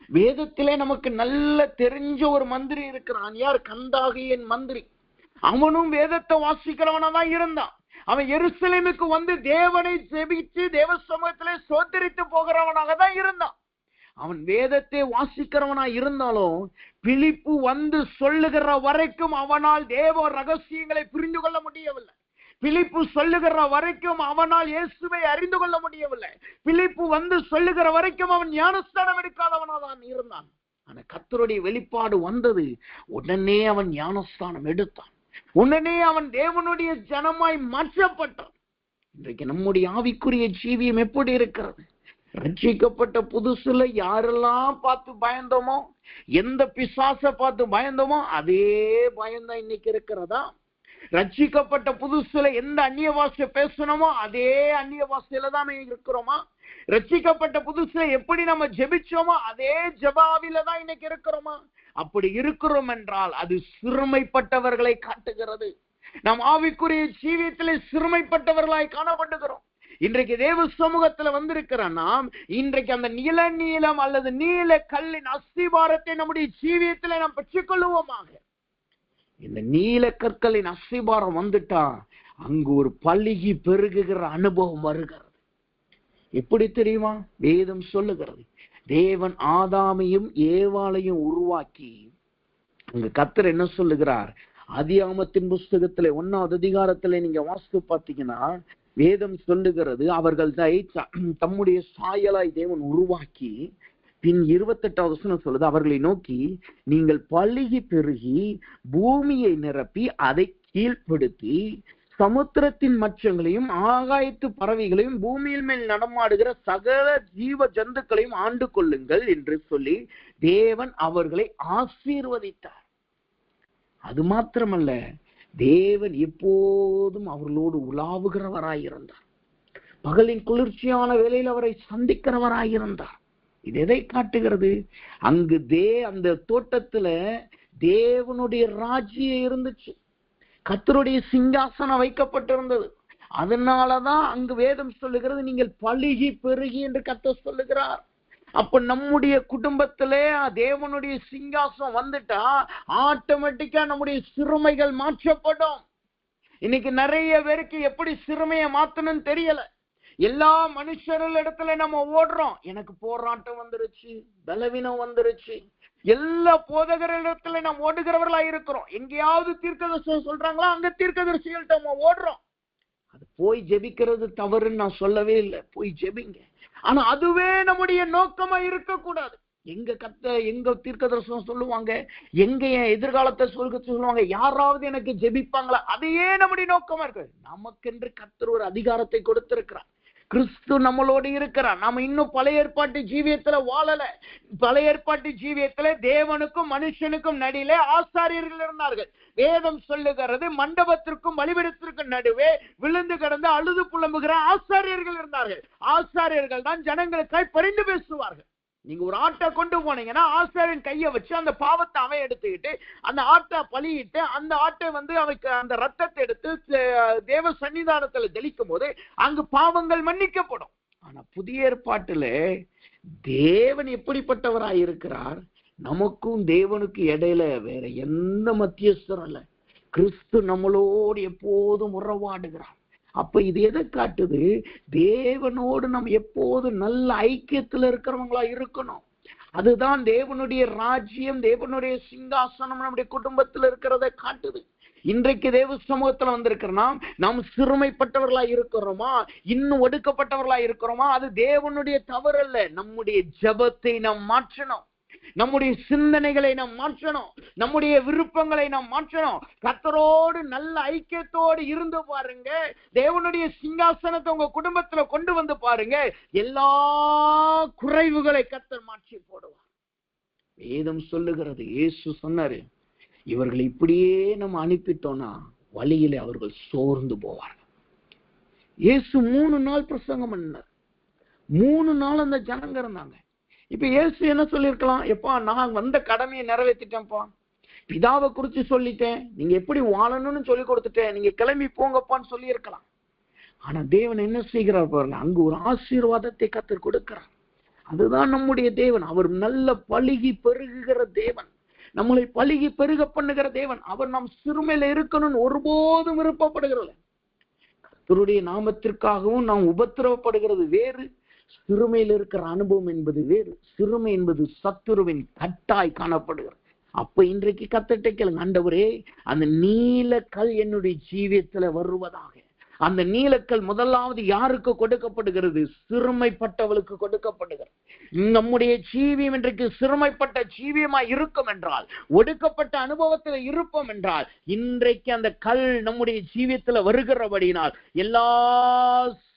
வேதத்திலே நமக்கு நல்ல தெரிஞ்ச ஒரு மந்திரி இருக்கிறான். யார்? கந்தாகியின் மந்திரி. அவனும் வேதத்தை வாசிக்கிறவனா தான் இருந்தான். அவன் எருசலேமுக்கு வந்து தேவனை ஜெபித்து தேவ சமூகத்திலே சோதரித்து போகிறவனாக தான் இருந்தான். அவன் வேதத்தை வாசிக்கிறவனா இருந்தாலும் பிலிப்பு வந்து சொல்லுகிற வரைக்கும் அவனால் தேவ ரகசியங்களை புரிந்து கொள்ள முடியவில்லை. பிலிப்பு சொல்லுகிற வரைக்கும் அவனால் இயேசுவை அறிந்து கொள்ள முடியவில்லை. பிலிப்பு வந்து சொல்லுகிற வரைக்கும் அவன் ஞானஸ்தானம் எடுக்காதவனா தான் இருந்தான். ஆனா கர்த்தருடைய வெளிப்பாடு வந்தது, உடனே அவன் ஞானஸ்தானம் எடுத்தான். உடனே அவன் தேவனுடைய ஜனமாய் மாற்றப்பட்டான். இன்றைக்கு நம்முடைய ஆவிக்குரிய ஜீவியம் எப்படி இருக்கிறது? ரட்சிக்கப்பட்ட புதுசுல யாரெல்லாம் பார்த்து பயந்தோமோ, எந்த பிசாச பார்த்து பயந்தோமோ அதே பயம்தான் இன்னைக்கு இருக்கிறதா? ரட்சிக்கப்பட்ட புதுசுல எந்த அந்நிய பாஷை பேசணுமோ அதே அந்நிய பாஷையில தான் இருக்கிறோமா? ரட்சிக்கப்பட்ட புதுசுல எப்படி நம்ம ஜெபிச்சோமோ அதே ஜெபாவில தான் இன்னைக்கு இருக்கிறோமா? அப்படி இருக்கிறோம் என்றால் அது சிறுமைப்பட்டவர்களை காட்டுகிறது. நாம் ஆவிக்குரிய ஜீவியத்திலே சிறுமைப்பட்டவர்களாய் காணப்படுகிறோம். இன்றைக்கு தேவ சமூகத்துல வந்திருக்கிற நாம் இன்றைக்கு அந்த நீலம் அல்லது நீல கல்லின் அஸ்திபாரத்தை நம்முடைய ஜீவியத்திலே நாம் பெற்றுக்கொள்வோமாக. இந்த நீல கற்களின் அஸ்திபாரம் வந்துட்டா அங்கு ஒரு பழுகி பெருகுகிற அனுபவம் வருகிறது. எப்படி தெரியுமா? வேதம் சொல்லுகிறது, தேவன் ஆதாமையும் ஏவாளையும் உருவாக்கி, அங்க கர்த்தர் என்ன சொல்லுகிறார்? ஆதியாகமத்தின் புஸ்தகத்துல 1வது அதிகாரத்துல நீங்க வாசித்து பார்த்தீங்கன்னா வேதம் சொல்லுகிறது, அவர்கள் தம்முடைய சாயலாய் தேவன் உருவாக்கி, பின் 28வது வசனம் சொல்லுது, அவர்களை நோக்கி நீங்கள் பழுகி பெருகி பூமியை நிரப்பி அதை கீழ்ப்படுத்தி சமுத்திரத்தின் மச்சங்களையும் ஆகாயத்து பறவைகளையும் பூமியில் மேல் நடமாடுகிற சகல ஜீவ ஜந்துக்களையும் ஆண்டு கொள்ளுங்கள் என்று சொல்லி தேவன் அவர்களை ஆசீர்வதித்தார். அது மாத்திரமல்ல, தேவன் எப்போதும் அவர்களோடு உலாவுகிறவராயிருந்தார். பகலின் குளிர்ச்சியான வேளையில் அவரை சந்திக்கிறவராயிருந்தார். இது எதை காட்டுகிறது? அங்கு அந்த தோட்டத்துல தேவனுடைய ராஜ்யம் இருந்துச்சு, கர்த்தருடைய சிங்காசனம் வைக்கப்பட்டிருந்தது. அதனாலதான் அங்கு வேதம் சொல்லுகிறது, நீங்கள் பழுகி பெருகி என்று கர்த்தர் சொல்லுகிறார். அப்ப நம்முடைய குடும்பத்திலே தேவனுடைய சிங்காசனம் வந்துட்டா ஆட்டோமேட்டிக்கா நம்முடைய சிறுமைகள் மாற்றப்படும். இன்னைக்கு நிறைய பேருக்கு எப்படி சிறுமையை மாத்தணும்னு தெரியல. எல்லா மனுஷர்களிடத்துல நம்ம ஓடுறோம், எனக்கு போராட்டம் வந்துருச்சு, பலவீனம் வந்துருச்சு. எல்லா போதகரிடத்துல நம்ம ஓடுகிறவர்களா இருக்கிறோம். எங்கேயாவது தீர்க்கதரிசி சொல்றாங்களா, அங்க தீர்க்கதரிசிகள்ட்ட நம்ம ஓடுறோம். அது போய் ஜெபிக்கிறது தவறுன்னு நான் சொல்லவே இல்லை, போய் ஜெபிங்க. ஆனா அதுவே நம்முடைய நோக்கமா இருக்கக்கூடாது. எங்க தீர்க்கதரிசனம் சொல்லுவாங்க, எங்க என் எதிர்காலத்தை சொல்லுவாங்க, யாராவது எனக்கு ஜெபிப்பாங்களா, அதையே நம்முடைய நோக்கமா இருக்கு. நமக்கென்று கர்த்தர் ஒரு அதிகாரத்தை கொடுத்திருக்கிறார். கிறிஸ்து நம்மளோடு இருக்கிறார். நாம இன்னும் பழைய ஏற்பாட்டு ஜீவியத்துல வாழல. பழைய ஏற்பாட்டு ஜீவியத்துல தேவனுக்கும் மனுஷனுக்கும் நடுவிலே ஆசாரியர்கள் இருந்தார்கள். வேதம் சொல்லுகிறது, மண்டபத்திற்கும் பலிபீடத்திற்கும் நடுவே விழுந்து கிடந்து அழுது புலம்புகிற ஆசாரியர்கள் இருந்தார்கள். ஆசாரியர்கள் தான் ஜனங்களுக்காய் பரிந்து பேசுவார்கள். நீங்க ஒரு ஆட்டை கொண்டு போனீங்கன்னா ஆசாரியன் கையை வச்சு அந்த பாவத்தை அவன் எடுத்துக்கிட்டு அந்த ஆட்டை பலியிட்டு அந்த ஆட்டை அவைக்கு அந்த ரத்தத்தை எடுத்து தேவ சன்னிதானத்துல தெளிக்கும் போது அங்கு பாவங்கள் மன்னிக்கப்படும். ஆனா புதிய ஏற்பாட்டுல தேவன் எப்படிப்பட்டவராய் இருக்கிறார்? நமக்கும் தேவனுக்கு இடையில வேற எந்த மத்தியஸ்தரும் இல்ல. கிறிஸ்து நம்மளோடு எப்போதும் உறவாடுகிறார். அப்ப இது எதை காட்டுது? தேவனோடு நம்ம எப்போதும் நல்ல ஐக்கியத்துல இருக்கிறவங்களா இருக்கணும். அதுதான் தேவனுடைய ராஜ்யம், தேவனுடைய சிங்காசனம் நம்முடைய குடும்பத்துல இருக்கிறத காட்டுது. இன்றைக்கு தேவ சமூகத்துல வந்திருக்கிறோம், நாம் சிறுமைப்பட்டவர்களா இருக்கிறோமா, இன்னும் ஒடுக்கப்பட்டவர்களா இருக்கிறோமா? அது தேவனுடைய தவறு அல்ல. நம்முடைய ஜெபத்தை நாம் மாற்றணும், நம்முடைய சிந்தனைகளை நாம் மாற்றணும், நம்முடைய விருப்பங்களை நாம் மாற்றணும். கர்த்தரோடு நல்ல ஐக்கியத்தோடு இருந்து பாருங்க. தேவனுடைய சிங்காசனத்தை உங்க குடும்பத்துல கொண்டு வந்து பாருங்க. எல்லா குறைவுகளை கர்த்தர் மாற்றி போடுவார். வேதம் சொல்லுகிறது, இயேசு சொன்னாரு, இவர்கள் இப்படியே நம்ம அனுப்பிட்டோம்னா வழியிலே அவர்கள் சோர்ந்து போவார்கள். இயேசு 3 நாள் பிரசங்கம் பண்ணார். 3 நாள் அந்த ஜனங்க இருந்தாங்க. இப்ப இயேசு என்ன சொல்லிருக்கலாம்? எப்பா, நான் வந்த கடமையை நிறைவேற்றிட்டேன்ப்பா, பிதாவை குறிச்சு சொல்லிட்டேன், நீங்க எப்படி வாழணும்னு சொல்லி கொடுத்துட்டேன், நீங்க கிளம்பி போங்கப்பான்னு சொல்லி இருக்கலாம். ஆனா தேவன் என்ன செய்கிறார் பாருங்க, அங்கு ஒரு ஆசீர்வாதத்தை கர்த்தர் கொடுக்கிறார். அதுதான் நம்முடைய தேவன். அவர் நல்ல பலுகி பெருகுகிற தேவன், நம்மளை பலுகி பெருக பண்ணுகிற தேவன். அவர் நாம் சிறுமையில இருக்கணும்னு ஒருபோதும் விருப்பப்படுகிறதில்லை. கர்த்தருடைய நாமத்திற்காகவும் நாம் உபத்திரவப்படுகிறது வேறு, சிறுமையில் இருக்கிற அனுபவம் என்பது வேறு. சிறுமை என்பது சத்துருவின் கட்டாய் காணப்படுகிறது. அப்ப இன்றைக்கு கர்த்தர்ட்ட கேளுங்க, ஆண்டவரே, அந்த நீலக்கல் என்னுடைய ஜீவியத்துல வருவதாக. அந்த நீலக்கல் முதலாவது யாருக்கு கொடுக்கப்படுகிறது? சிறுமைப்பட்டவளுக்கு கொடுக்கப்படுகிறது. நம்முடைய ஜீவியம் இன்றைக்கு சிறுமைப்பட்ட ஜீவியமா இருக்கும் என்றால், ஒடுக்கப்பட்ட அனுபவத்துல இருப்போம் என்றால், இன்றைக்கு அந்த கல் நம்முடைய ஜீவியத்துல வருகிறபடினால் எல்லா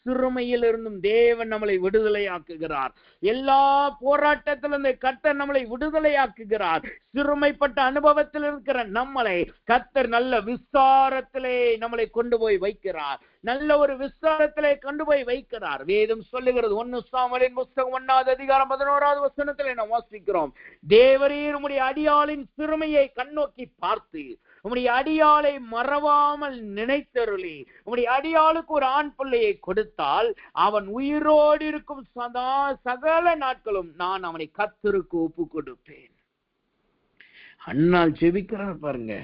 சிறுமையில் இருந்தும் தேவன் நம்மளை விடுதலையாக்குகிறார். எல்லா போராட்டத்திலிருந்து கர்த்தர் நம்மளை விடுதலையாக்குகிறார். சிறுமைப்பட்ட அனுபவத்தில் இருக்கிற நம்மளை கர்த்தர் நல்ல விஸ்தாரத்திலே நம்மளை கொண்டு போய் வைக்கிறார். நல்ல ஒரு விஸ்தாரத்திலே கொண்டு போய் வைக்கிறார். வேதம் சொல்லுகிறது, 1 சாமுவேலின் புத்தகம் 1வது அதிகாரம் 11வது வசனத்திலே நாம் வாசிக்கிறோம், தேவரீர் உம்முடைய அடியாளின் சிறுமையை கண்ணோக்கி பார்த்து உம்முடைய அடியாளை மறவாமல் நினைத்தருளி உம்முடைய அடியாளுக்கு ஒரு ஆண் பிள்ளையை கொடுத்தால் அவன் உயிரோடு இருக்கும் சகல நாட்களும் நான் அவனை கர்த்தருக்கு ஒப்பு கொடுப்பேன். அண்ணால் ஜெபிக்கிறார் பாருங்க,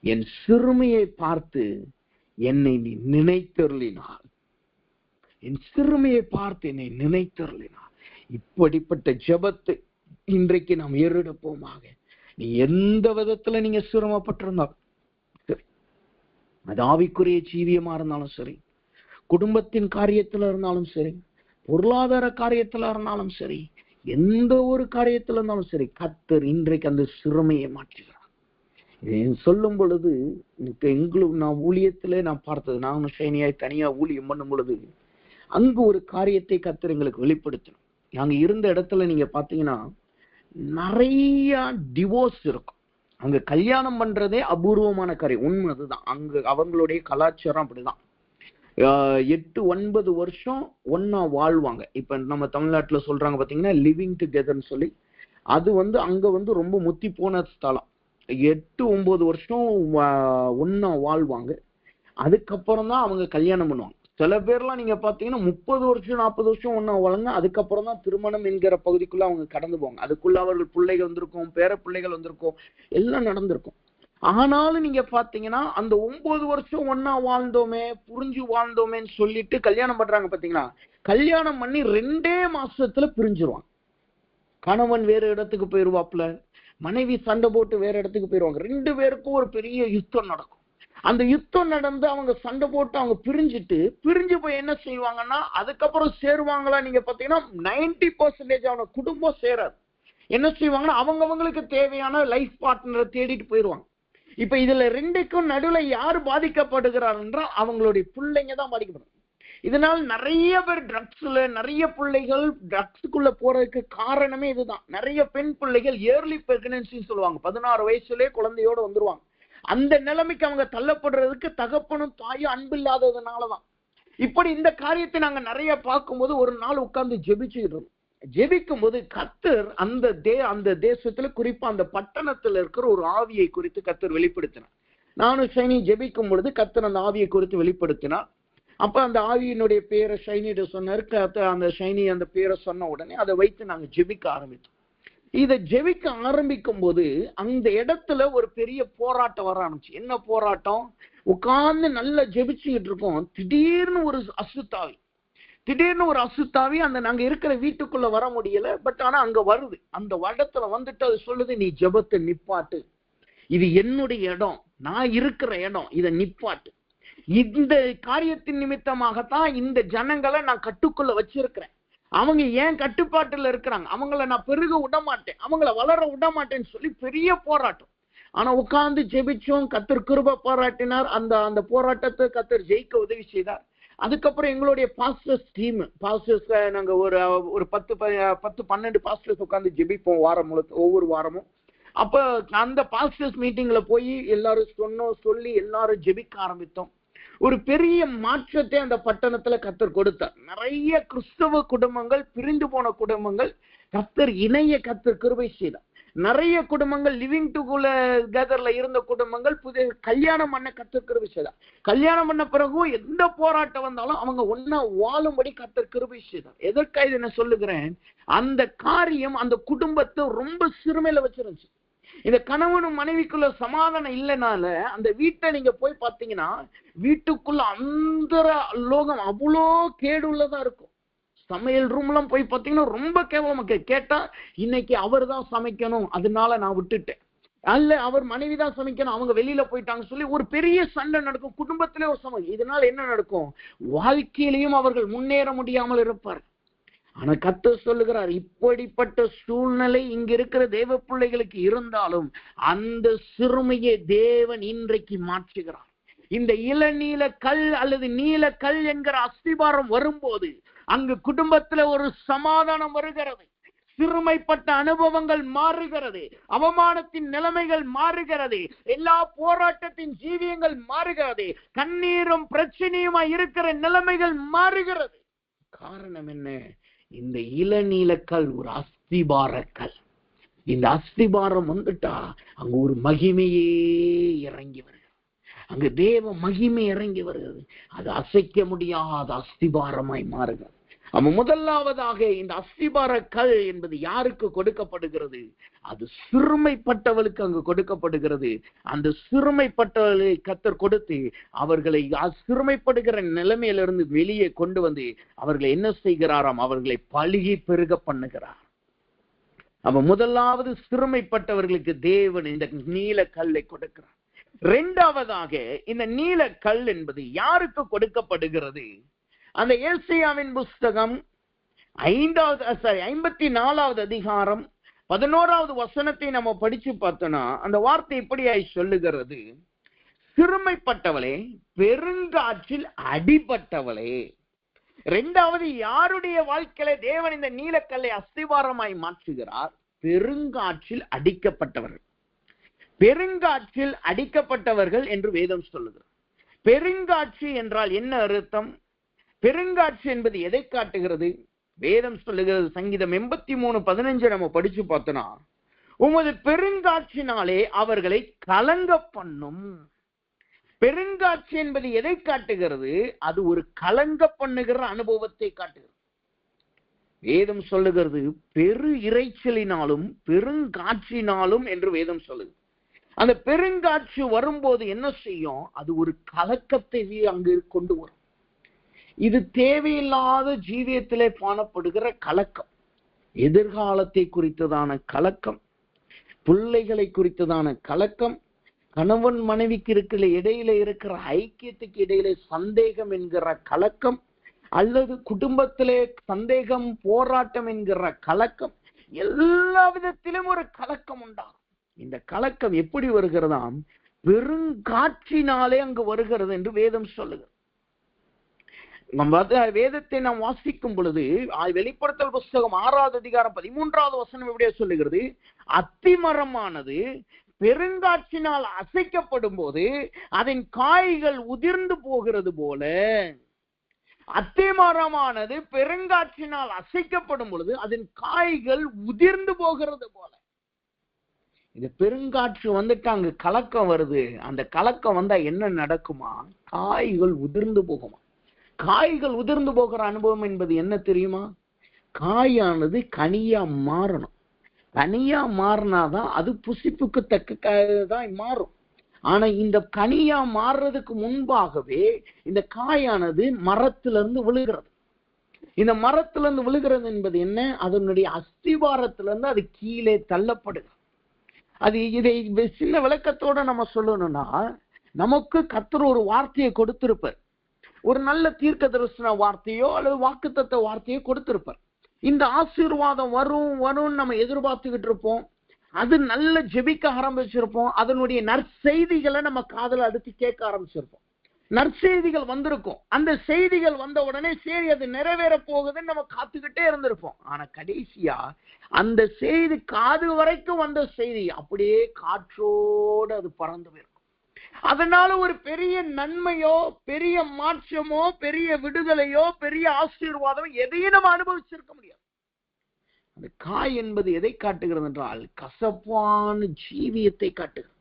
என் சிறுமையை பார்த்து என்னை நீ நினைத்தருளினார். என் சிறுமையை பார்த்து என்னை நினைத்தருளினார். இப்படிப்பட்ட ஜெபத்தை இன்றைக்கு நாம் ஏறெடுப்போமாக. நீ எந்த விதத்துல நீங்க சிரமப்பட்டிருந்தாலும் சரி, அது ஆவிக்குரிய ஜீவியமா இருந்தாலும் சரி, குடும்பத்தின் காரியத்துல இருந்தாலும் சரி, பொருளாதார காரியத்துல இருந்தாலும் சரி, எந்த ஒரு காரியத்துல இருந்தாலும் சரி, கர்த்தர் இன்றைக்கு அந்த சிறுமையை மாற்றுகிறார். சொல்லும் பொழுது எங்களுக்கு நான் ஊழியத்திலே நான் பார்த்தது, நான் ஷைனியாய் தனியா ஊழியம் பண்ணும் பொழுது அங்கு ஒரு காரியத்தை கர்த்தர் எங்களுக்கு வெளிப்படுத்தணும். நாங்க இருந்த இடத்துல நீங்க பாத்தீங்கன்னா நிறைய டிவோர்ஸ் இருக்கும். அங்க கல்யாணம் பண்றதே அபூர்வமான காரியம். உண்மை அதுதான். அங்க அவங்களுடைய கலாச்சாரம் அப்படிதான். 8-9 வருஷம் ஒன்னா வாழ்வாங்க. இப்ப நம்ம தமிழ்நாட்டுல சொல்றாங்க பாத்தீங்கன்னா லிவிங் டுகெதர்னு சொல்லி, அது அங்க ரொம்ப முத்தி போன ஸ்தலம். 8-9 வருஷம் ஒன்னா வாழ்வாங்க. அதுக்கப்புறம் தான் அவங்க கல்யாணம் பண்ணுவாங்க. சில பேர்லாம் நீங்க பாத்தீங்கன்னா 30 வருஷம் 40 வருஷம் ஒன்னா வளர்ந்து அதுக்கப்புறம் தான் திருமணம் என்கிற பகுதிக்குள்ள அவங்க கடந்து போவாங்க. அதுக்குள்ள அவர்கள் பிள்ளைகள் வந்திருக்கும், பேர பிள்ளைகள் வந்திருக்கும், எல்லாம் நடந்திருக்கும். ஆனாலும் நீங்க பாத்தீங்கன்னா அந்த 9 வருஷம் ஒன்னா வாழ்ந்தோமே, புரிஞ்சு வாழ்ந்தோமேன்னு சொல்லிட்டு கல்யாணம் பண்றாங்க பாத்தீங்களா, கல்யாணம் பண்ணி 2 மாசத்துல பிரிஞ்சிருவாங்க. கணவன் வேற இடத்துக்கு போயிருவாப்ல, மனைவி சண்டை போட்டு வேற இடத்துக்கு போயிருவாங்க. 2 பேருக்கும் ஒரு பெரிய யுத்தம் நடக்கும். அந்த யுத்தம் நடந்து அவங்க சண்டை போட்டு அவங்க பிரிஞ்சு போய் என்ன செய்வாங்கன்னா, அதுக்கப்புறம் சேருவாங்களா நீங்க பாத்தீங்கன்னா 90% அவன குடும்பம் சேராது. என்ன செய்வாங்கன்னா அவங்களுக்கு தேவையான லைஃப் பார்ட்னரை தேடிட்டு போயிருவாங்க. இப்ப இதுல 2க்கும் நடுவுல யாரு பாதிக்கப்படுகிறார் என்றால் அவங்களுடைய பிள்ளைங்க தான் பாதிக்கப்படுறாங்க. இதனால் நிறைய பேர் ட்ரக்ஸ்ல, நிறைய பிள்ளைகள் ட்ரக்ஸுக்குள்ள போறதுக்கு காரணமே இதுதான். நிறைய பெண் பிள்ளைகள் இயர்லி பிரெக்னன்சின்னு சொல்லுவாங்க, 16 வயசுலயே குழந்தையோட வந்துருவாங்க. அந்த நிலைமைக்கு அவங்க தள்ளப்படுறதுக்கு தகப்பனும் தாயும் அன்பு இல்லாததுனாலதான். இப்படி இந்த காரியத்தை நாங்க நிறைய பார்க்கும்போது ஒரு நாள் உட்கார்ந்து ஜெபிச்சுக்கிட்டு ஜெபிக்கும் போது கர்த்தர் அந்த தேசத்துல, குறிப்பா அந்த பட்டணத்துல இருக்கிற ஒரு ஆவியை குறித்து கர்த்தர் வெளிப்படுத்தினார். நானும் ஷைனி ஜெபிக்கும் பொழுது கர்த்தர் அந்த ஆவியை குறித்து வெளிப்படுத்தினார். அப்ப அந்த ஆவியினுடைய பேரை ஷைனிட்ட சொன்னார். அந்த ஷைனி அந்த பேரை சொன்ன உடனே அதை வைத்து நாங்க ஜெபிக்க ஆரம்பித்தோம். இதை ஜெபிக்க ஆரம்பிக்கும் போது அந்த இடத்துல ஒரு பெரிய போராட்டம் வர ஆரம்பிச்சு. என்ன போராட்டம்? உட்கார்ந்து நல்லா ஜெபிச்சுக்கிட்டு இருக்கோம், திடீர்னு ஒரு அசுத்தாவி அந்த நாங்க இருக்கிற வீட்டுக்குள்ள வர முடியல. பட் ஆனா அங்க வருது. அந்த இடத்துல வந்துட்டு அது சொல்லுது, நீ ஜெபத்தை நிப்பாட்டு, இது என்னுடைய இடம், நான் இருக்கிற இடம், இதை நிப்பாட்டு. இந்த காரியத்தின் நிமித்தமாகத்தான் இந்த ஜனங்களை நான் கட்டுக்குள்ள வச்சிருக்கிறேன். அவங்க ஏன் கட்டுப்பாட்டுல இருக்கிறாங்க, அவங்கள நான் பெருக விட மாட்டேன், அவங்கள வளர விட மாட்டேன்னு சொல்லி பெரிய போராட்டம். ஆனா உட்கார்ந்து ஜெபிச்சோம், கர்த்தர் கிருபை பாராட்டினார். அந்த போராட்டத்தை கர்த்தர் ஜெயிக்க உதவி செய்தார். அதுக்கப்புறம் எங்களுடைய பாஸ்டர்ஸ் டீம், நாங்க ஒரு 10-12 பாஸ்டர்ஸ் உட்கார்ந்து ஜெபிப்போம் வாரம் முழுக்க, ஒவ்வொரு வாரமும். அப்ப அந்த பாஸ்டர்ஸ் மீட்டிங்ல போய் எல்லாரும் சொல்லி எல்லாரும் ஜெபிக்க ஆரம்பித்தோம். ஒரு பெரிய மாற்றத்தை அந்த பட்டணத்துல கர்த்தர் கொடுத்தார். நிறைய கிறிஸ்தவ குடும்பங்கள், பிரிந்து போன குடும்பங்கள் கர்த்தர் கர்த்தர் கிருபை செய்தார். நிறைய குடும்பங்கள் லிவிங் டுகெதர்ல இருந்த குடும்பங்கள் புதிய கல்யாணம் பண்ண கர்த்தர் கிருபை செய்தார். கல்யாணம் பண்ண பிறகும் எந்த போராட்டம் வந்தாலும் அவங்க ஒன்னா வாழும்படி கர்த்தர் கிருபை செய்தார். எதற்காக இதை நான் சொல்லுகிறேன்? அந்த காரியம் அந்த குடும்பத்தை ரொம்ப சிறுமையில வச்சிருந்துச்சு. இந்த கணவனும் மனைவிக்குள்ள சமாதானம் இல்லைனால அந்த வீட்டை நீங்க போய் பார்த்தீங்கன்னா வீட்டுக்குள்ள அந்த லோகம் அவ்வளோ கேடு உள்ளதா இருக்கும். சமையல் ரூம்லாம் போய் பார்த்தீங்கன்னா ரொம்ப கேவலமா கேட்டா, இன்னைக்கு அவர் தான் சமைக்கணும், அதனால நான் விட்டுட்டேன், அல்ல அவர் மனைவி தான் சமைக்கணும், அவங்க வெளியில போயிட்டாங்க சொல்லி ஒரு பெரிய சண்டை நடக்கும். குடும்பத்திலே ஒரு சமயம். இதனால என்ன நடக்கும்? வாழ்க்கையிலையும் அவர்கள் முன்னேற முடியாமல் இருப்பார். ஆனா கர்த்தர் சொல்லுகிறார், இப்படிப்பட்ட சூழ்நிலை இங்க இருக்கிற தேவ பிள்ளைகளுக்கு இருந்தாலும் அந்த சிறுமையை தேவன் இன்றைக்கு மாற்றுகிறார். இந்த இளநீல கல் அல்லது நீல கல் என்கிற அஸ்திபாரம் வரும்போது அங்கு குடும்பத்துல ஒரு சமாதானம் வருகிறது. சிறுமைப்பட்ட அனுபவங்கள் மாறுகிறது, அவமானத்தின் நிலைமைகள் மாறுகிறது, எல்லா போராட்டத்தின் ஜீவியங்கள் மாறுகிறது, கண்ணீரும் பிரச்சனையுமா இருக்கிற நிலைமைகள் மாறுகிறது. காரணம் என்ன? இந்த இளநீலக்கல் ஒரு அஸ்திபார கல். இந்த அஸ்திபாரம் வந்துட்டா அங்க ஒரு மகிமையே இறங்கி வருகிறது. அங்க தேவ மகிமை இறங்கி வருகிறது. அது அசைக்க முடியாத அஸ்திபாரமாய் மாறுகிறது. அப்ப முதலாவதாக இந்த அஸ்திபார கல் என்பது யாருக்கு கொடுக்கப்படுகிறது? அது சிறுமைப்பட்டவளுக்கு அங்கு கொடுக்கப்படுகிறது. அந்த சிறுமைப்பட்டவர்களை கர்த்தர் கொடுத்து அவர்களை சிறுமைப்படுகிற நிலைமையிலிருந்து வெளியே கொண்டு வந்து அவர்களை என்ன செய்கிறாராம்? அவர்களை பழுகி பெருக பண்ணுகிறார். அப்ப முதலாவது சிறுமைப்பட்டவர்களுக்கு தேவன் இந்த நீல கல்லை கொடுக்கிறார். இரண்டாவதாக இந்த நீல கல் என்பது யாருக்கு கொடுக்கப்படுகிறது? அந்த ஏசாயாவின் புஸ்தகம் 54வது அதிகாரம் 11வது வசனத்தை நம்ம படிச்சு பார்த்தோம்னா அந்த வார்த்தை இப்படியாய் சொல்லுகிறது, சிறுமைப்பட்டவளே, பெருங்காற்றில் அடிபட்டவளே. இரண்டாவது, யாருடைய வாழ்க்கையில தேவன் இந்த நீலக்கல்லை அஸ்திவாரமாய் மாற்றுகிறார்? பெருங்காற்றில் அடிக்கப்பட்டவர்கள். பெருங்காற்றில் அடிக்கப்பட்டவர்கள் என்று வேதம் சொல்லுகிறது. பெருங்காற்று என்றால் என்ன அர்த்தம்? பெருங்காற்று என்பது எதை காட்டுகிறது? வேதம் சொல்லுகிறது, சங்கீதம் 83:15 நம்ம படிச்சு பார்த்தோம்னா, உமது பெருங்காற்றினாலே அவர்களை கலங்க பண்ணும். பெருங்காற்று என்பது எதை காட்டுகிறது? அது ஒரு கலங்க பண்ணுகிற அனுபவத்தை காட்டுகிறது. வேதம் சொல்லுகிறது பெரு இறைச்சலினாலும் பெருங்காற்றினாலும் என்று வேதம் சொல்லுது. அந்த பெருங்காற்று வரும்போது என்ன செய்யும்? அது ஒரு கலக்கத்தை அங்கு கொண்டு வரும். இது தேவையில்லாத ஜீவியத்திலே காணப்படுகிற கலக்கம், எதிர்காலத்தை குறித்ததான கலக்கம், பிள்ளைகளை குறித்ததான கலக்கம், கணவன் மனைவிக்கு இருக்கிற இடையில இருக்கிற ஐக்கியத்துக்கு இடையில சந்தேகம் என்கிற கலக்கம், அல்லது குடும்பத்திலே சந்தேகம், போராட்டம் என்கிற கலக்கம், எல்லா விதத்திலும் ஒரு கலக்கம் உண்டாகும். இந்த கலக்கம் எப்படி வருகிறதாம்? பெருங்காற்றினாலே அங்கு வருகிறது என்று வேதம் சொல்லுகிறது. வேதத்தை நாம் வாசிக்கும் பொழுது வெளிப்படுத்தல் புஸ்தகம் 6வது அதிகாரம் 13வது வசனம் எப்படியே சொல்லுகிறது, அத்திமரமானது பெருங்காற்றினால் அசைக்கப்படும் போது அதன் காய்கள் உதிர்ந்து போகிறது போல, அத்திமரமானது பெருங்காற்றினால் அசைக்கப்படும் பொழுது அதன் காய்கள் உதிர்ந்து போகிறது போல. இது பெருங்காற்று வந்துட்டு அங்க கலக்கம் வருது, அந்த கலக்கம் வந்தா என்ன நடக்குமா? காய்கள் உதிர்ந்து போகுமா? காய்கள் உதிர்ந்து போகிற அனுபவம் என்பது என்ன தெரியுமா? காயானது கனியா மாறணும். கனியா மாறினாதான் அது புசிப்புக்கு தக்கதான் மாறும். ஆனா இந்த கனியா மாறுறதுக்கு முன்பாகவே இந்த காயானது மரத்திலிருந்து விழுகிறது. இந்த மரத்திலிருந்து விழுகிறது என்பது என்ன? அதனுடைய அஸ்திவாரத்திலிருந்து அது கீழே தள்ளப்படுகிறது. அது இதை சின்ன விளக்கத்தோட நம்ம சொல்லணும்னா, நமக்கு கர்த்தர் ஒரு வார்த்தையை கொடுத்திருப்பார், ஒரு நல்ல தீர்க்க தரிசன வார்த்தையோ அல்லது வாக்குத்தத்த வார்த்தையோ கொடுத்திருப்பார். இந்த ஆசீர்வாதம் வரும் வரும்னு நம்ம எதிர்பார்த்துக்கிட்டு இருப்போம். அது நல்ல ஜெபிக்க ஆரம்பிச்சிருப்போம். அதனுடைய நற்செய்திகளை நம்ம காதுல அடுத்து கேட்க ஆரம்பிச்சிருப்போம். நற்செய்திகள் வந்திருக்கும். அந்த செய்திகள் வந்த உடனே சரி அது நிறைவேற போகுதுன்னு நம்ம காத்துக்கிட்டே இருந்திருப்போம். ஆனா கடைசியா அந்த செய்தி காது வரைக்கும் வந்த செய்தி அப்படியே காற்றோடு அது பறந்து போயிருக்கும். அதனால ஒரு பெரிய நன்மையோ பெரிய மாற்றமோ பெரிய விடுதலையோ பெரிய ஆசீர்வாதமோ எதையும் நம்ம அனுபவிச்சிருக்க முடியாது. அந்த காய் என்பது எதை காட்டுகிறது என்றால் கசப்பான ஜீவியத்தை காட்டுகிறது.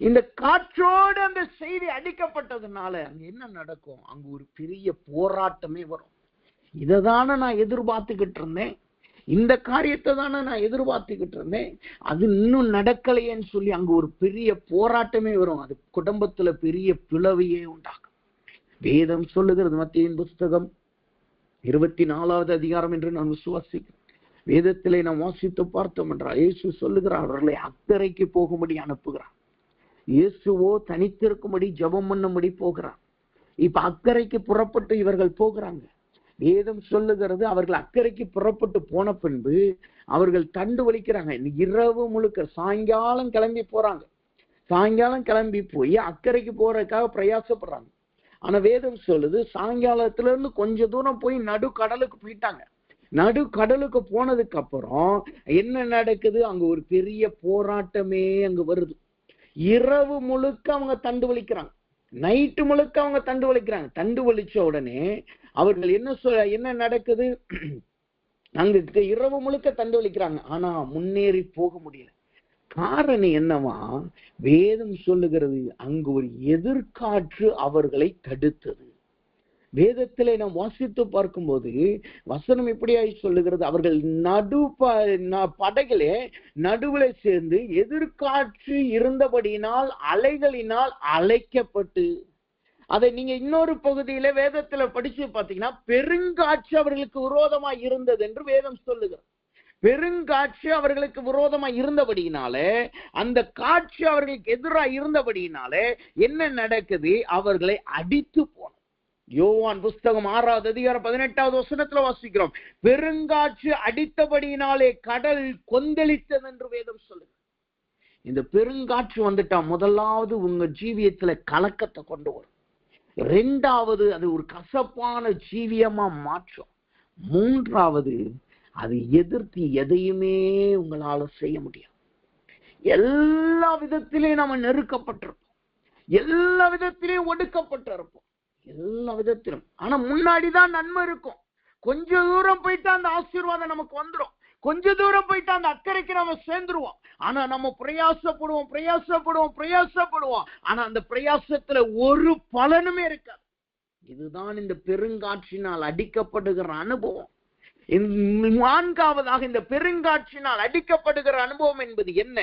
இந்த காற்றோடு அந்த செய்தி அடிக்கப்பட்டதுனால அங்க என்ன நடக்கும்? அங்க ஒரு பெரிய போராட்டமே வரும். இததான நான் எதிர்பார்த்துக்கிட்டு இருந்தேன், இந்த காரியத்தை தானே நான் எதிர்பார்த்துக்கிட்டு இருந்தேன், அது இன்னும் நடக்கலையேன்னு சொல்லி அங்க ஒரு பெரிய போராட்டமே வரும். அது குடும்பத்துல பெரிய பிளவையே உண்டாகும். வேதம் சொல்லுகிறது, மத்தேயுவின் புஸ்தகம் 24வது அதிகாரம் என்று நான் விசுவாசிக்கிறேன். வேதத்திலே நாம் வாசித்து பார்த்தோம் என்றால் இயேசு சொல்லுகிறார், அவர்களை அக்கறைக்கு போகும்படி அனுப்புகிறார். இயேசுவோ தனித்திருக்கும்படி ஜெபம் பண்ணும்படி போகிறார். இப்ப அக்கறைக்கு புறப்பட்டு இவர்கள் போகிறாங்க. வேதம் சொல்லுகிறது, அவர்கள் அக்கறைக்கு புறப்பட்டு போன பின்பு அவர்கள் தண்டு வலிக்கிறாங்க. இரவு முழுக்க சாயங்காலம் கிளம்பி போறாங்க. சாயங்காலம் கிளம்பி போய் அக்கறைக்கு போறதுக்காக பிரயாசப்படுறாங்க. ஆனா வேதம் சொல்லுது, சாயங்காலத்துல இருந்து கொஞ்ச தூரம் போய் நடு கடலுக்கு போயிட்டாங்க. நடு கடலுக்கு போனதுக்கு அப்புறம் என்ன நடக்குது? அங்க ஒரு பெரிய போராட்டமே அங்க வருது. இரவு முழுக்க அவங்க தண்டு வலிக்கிறாங்க, நைட்டு முழுக்க அவங்க தண்டு வலிக்கிறாங்க. தண்டு வலிச்ச உடனே அவர்கள் என்ன நடக்குது? அங்க இரவு முழுக்க தண்டு வலிக்கிறாங்க, ஆனா முன்னேறி போக முடியல. காரணம் என்னவா? வேதம் சொல்லுகிறது, அங்கு ஒரு எதிர்காற்று அவர்களை தடுத்தது. வேதத்திலே நாம் வாசித்து பார்க்கும்போது வசனம் இப்படியாய் சொல்லுகிறது, அவர்கள் படகிலே நடுவிலே சேர்ந்து எதிர்காற்று இருந்தபடியினால் அலைகளினால் அலைக்கப்பட்டு, அதை நீங்க இன்னொரு பகுதியில வேதத்துல படிச்சு பார்த்தீங்கன்னா பெருங்காற்று அவர்களுக்கு விரோதமாய் இருந்தது என்று வேதம் சொல்லுகிறது. பெருங்காற்று அவர்களுக்கு விரோதமாய் இருந்தபடியினாலே, அந்த காற்று அவர்களுக்கு எதிராக இருந்தபடியினாலே என்ன நடக்குது? அவர்களை அடித்து போனது. யோவான் புஸ்தகம் 6வது அதிகாரம் 18வது வசனத்துல வாசிக்கிறோம், பெருங்காற்று அடித்தபடியினாலே கடல் கொந்தளித்தது என்று வேதம் சொல்லுது. இந்த பெருங்காற்று வந்துட்டா முதலாவது உங்க ஜீவியத்துல கலக்கத்தை கொண்டு வரும். இரண்டாவது அது ஒரு கசப்பான ஜீவியமா மாற்றும். மூன்றாவது அது எதிர்த்து எதையுமே உங்களால செய்ய முடியாது. எல்லா விதத்திலையும் நம்ம நெருக்கப்பட்டிருப்போம், எல்லா விதத்திலையும் ஒடுக்கப்பட்டிருப்போம், எல்லா விதத்திலும். ஆனா முன்னாடிதான் நன்மை இருக்கும். கொஞ்ச தூரம் போயிட்டா அந்த ஆசீர்வாதம் நமக்கு வந்துடும். கொஞ்ச தூரம் போயிட்டா அந்த அக்கறைக்கு நம்ம சேர்ந்துருவோம். ஆனா நம்ம பிரயாசப்படுவோம். ஆனா அந்த பிரயாசத்துல ஒரு பலனுமே இருக்காது. இதுதான் இந்த பெருங்காற்றினால் அடிக்கப்படுகிற அனுபவம். நான்காவதாக இந்த பெருங்காற்றினால் அடிக்கப்படுகிற அனுபவம் என்பது என்ன?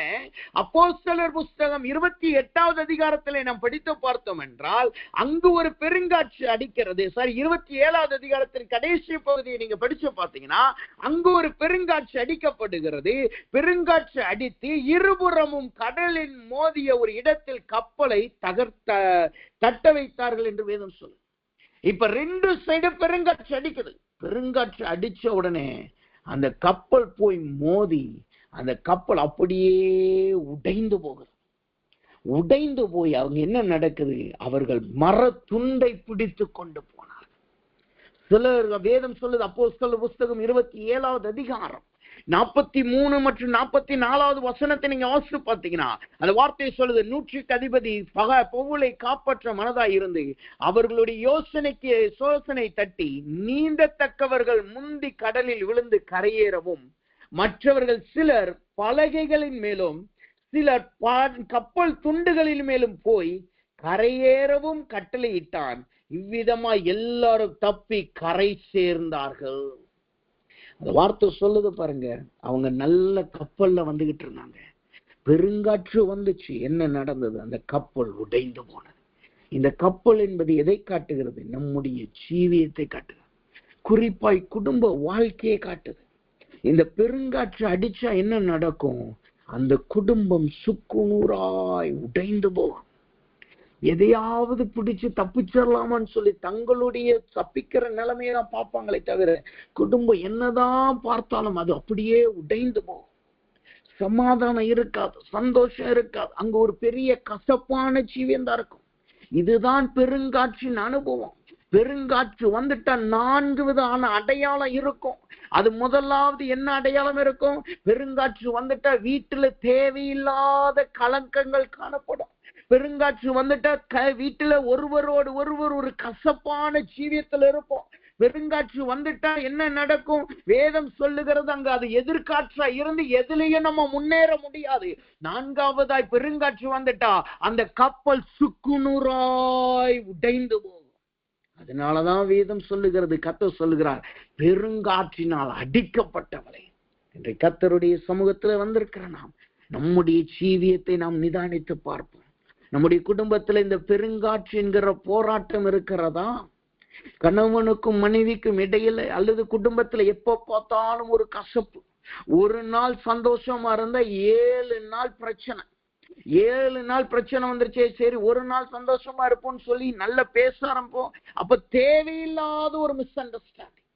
அப்போஸ்தலர் புஸ்தகம் 28வது அதிகாரத்திலே நாம் படித்து பார்த்தோம் என்றால் அங்கு ஒரு பெருங்காற்று அடிக்கிறது. 27வது அதிகாரத்தின் கடைசி பகுதியை நீங்க படிச்சு பார்த்தீங்கன்னா அங்கு ஒரு பெருங்காற்று அடிக்கப்படுகிறது. பெருங்காற்று அடித்து இருபுறமும் கடலின் மோதிய ஒரு இடத்தில் கப்பலை தட்ட வைத்தார்கள் என்று வேதம் சொல்லு. இப்ப ரெண்டு சைடு பெருங்காற்று அடிக்குது. பெருங்காற்று அடிச்ச உடனே அந்த கப்பல் போய் மோதி அந்த கப்பல் அப்படியே உடைந்து போகுது. உடைந்து போய் அவங்க என்ன நடக்குது? அவர்கள் மர துண்டை பிடித்து கொண்டு போனார். சிலர் வேதம் சொல்லுது, அப்போஸ்தலர் புஸ்தகம் 27வது அதிகாரம் 43 மற்றும் 44வது வசனத்தை நீங்க வாசித்து பார்த்தீங்கன்னா அந்த வார்த்தையை சொல்லுது, 100க்கு அதிபதி பவுலை காப்பாற்ற மனதாய் இருந்து அவர்களுடைய யோசனை தட்டி நீந்தத்தக்கவர்கள் முந்தி கடலில் விழுந்து கரையேறவும், மற்றவர்கள் சிலர் பலகைகளின் மேலும் சிலர் கப்பல் துண்டுகளின் மேலும் போய் கரையேறவும் கட்டளையிட்டான். இவ்விதமா எல்லாரும் தப்பி கரை சேர்ந்தார்கள். அந்த வார்த்தை சொல்லுது பாருங்க, அவங்க நல்ல கப்பல்ல வந்துகிட்டு இருந்தாங்க, பெருங்காற்று வந்துச்சு. என்ன நடந்தது? அந்த கப்பல் உடைந்து போனது. இந்த கப்பல் என்பது எதை காட்டுகிறது? நம்முடைய ஜீவியத்தை காட்டுகிறது, குறிப்பாய் குடும்ப வாழ்க்கையை காட்டுது. இந்த பெருங்காற்று அடிச்சா என்ன நடக்கும்? அந்த குடும்பம் சுக்குநூறாய் உடைந்து போகும். எதையாவது பிடிச்சு தப்பிச்சிடலாமான்னு சொல்லி தங்களுடைய தப்பிக்கிற நிலைமையை தான் பார்ப்பாங்களே தவிர குடும்பம் என்னதான் பார்த்தாலும் அது அப்படியே உடைந்து போகும். சமாதானம் இருக்காது, சந்தோஷம் இருக்காது. அங்க ஒரு பெரிய கசப்பான ஜீவியம் தான் இருக்கும். இதுதான் பெருங்காற்றின் அனுபவம். பெருங்காற்று வந்துட்டா 4 விதமான அடையாளம் இருக்கும். அது முதலாவது என்ன அடையாளம் இருக்கும்? பெருங்காற்று வந்துட்டா வீட்டுல தேவையில்லாத கலக்கங்கள் காணப்படும். பெருங்காற்று வந்துட்டா வீட்டுல ஒருவரோடு ஒருவர் ஒரு கசப்பான ஜீவியத்துல இருப்போம். பெருங்காற்று வந்துட்டா என்ன நடக்கும்? வேதம் சொல்லுகிறது, அங்க அது எதிர்காற்றா இருந்து எதுலயும் நம்ம முன்னேற முடியாது. 4வதாய் பெருங்காற்று வந்துட்டா அந்த கப்பல் சுக்குநூறாய் உடைந்து போகும். அதனாலதான் வேதம் சொல்லுகிறது, கர்த்தர் சொல்லுகிறார், பெருங்காற்றினால் அடிக்கப்பட்டவளை. இன்றைய கர்த்தருடைய சமூகத்துல வந்திருக்கிற நாம் நம்முடைய ஜீவியத்தை நாம் நிதானித்து பார்ப்போம். நம்முடைய குடும்பத்துல இந்த பெருங்காற்று என்கிற போராட்டம் இருக்கிறதா? கணவனுக்கும் மனைவிக்கும் இடையில அல்லது குடும்பத்துல எப்ப பார்த்தாலும் ஒரு கசப்பு. ஒரு நாள் சந்தோஷமா இருந்தா 7 நாள் பிரச்சனை. 7 நாள் பிரச்சனை வந்துருச்சே, சரி ஒரு நாள் சந்தோஷமா இருப்போம்னு சொல்லி நல்ல பேச ஆரம்பிப்போம். அப்ப தேவையில்லாத ஒரு மிஸ் அண்டர்ஸ்டாண்டிங்.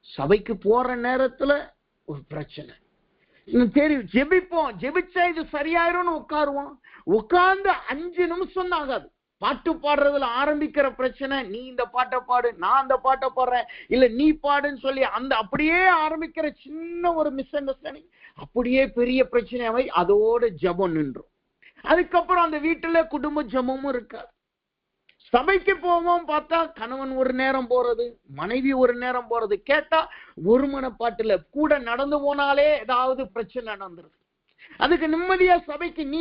சபைக்கு போற நேரத்துல ஒரு பிரச்சனை. சரி ஜெபிப்போம், ஜெபிச்சா இது சரியாயிரும்னு உட்காருவோம். உட்கார்ந்து 5 நிமிஷம் தான் ஆகாது, பாட்டு பாடுறதுல ஆரம்பிக்கிற பிரச்சனை. நீ இந்த பாட்டை பாடு, நான் அந்த பாட்டை பாடுறேன், இல்ல நீ பாடுன்னு சொல்லி அந்த அப்படியே ஆரம்பிக்கிற சின்ன ஒரு மிஸ் அண்டர்ஸ்டாண்டிங் அப்படியே பெரிய பிரச்சனையாவை அதோட ஜெபம் நின்றும். அதுக்கப்புறம் அந்த வீட்டுல குடும்ப ஜெபமும் இருக்காது. சபைக்கு போவோம், பார்த்தா கணவன் ஒரு நேரம் போறது, மனைவி ஒரு நேரம் போறது. கேட்டா ஒரு மனப்பாட்டுல கூட நடந்து போனாலே ஏதாவது பிரச்சனை நடந்துருது. அதுக்கு நிம்மதியா சபைக்கு நீ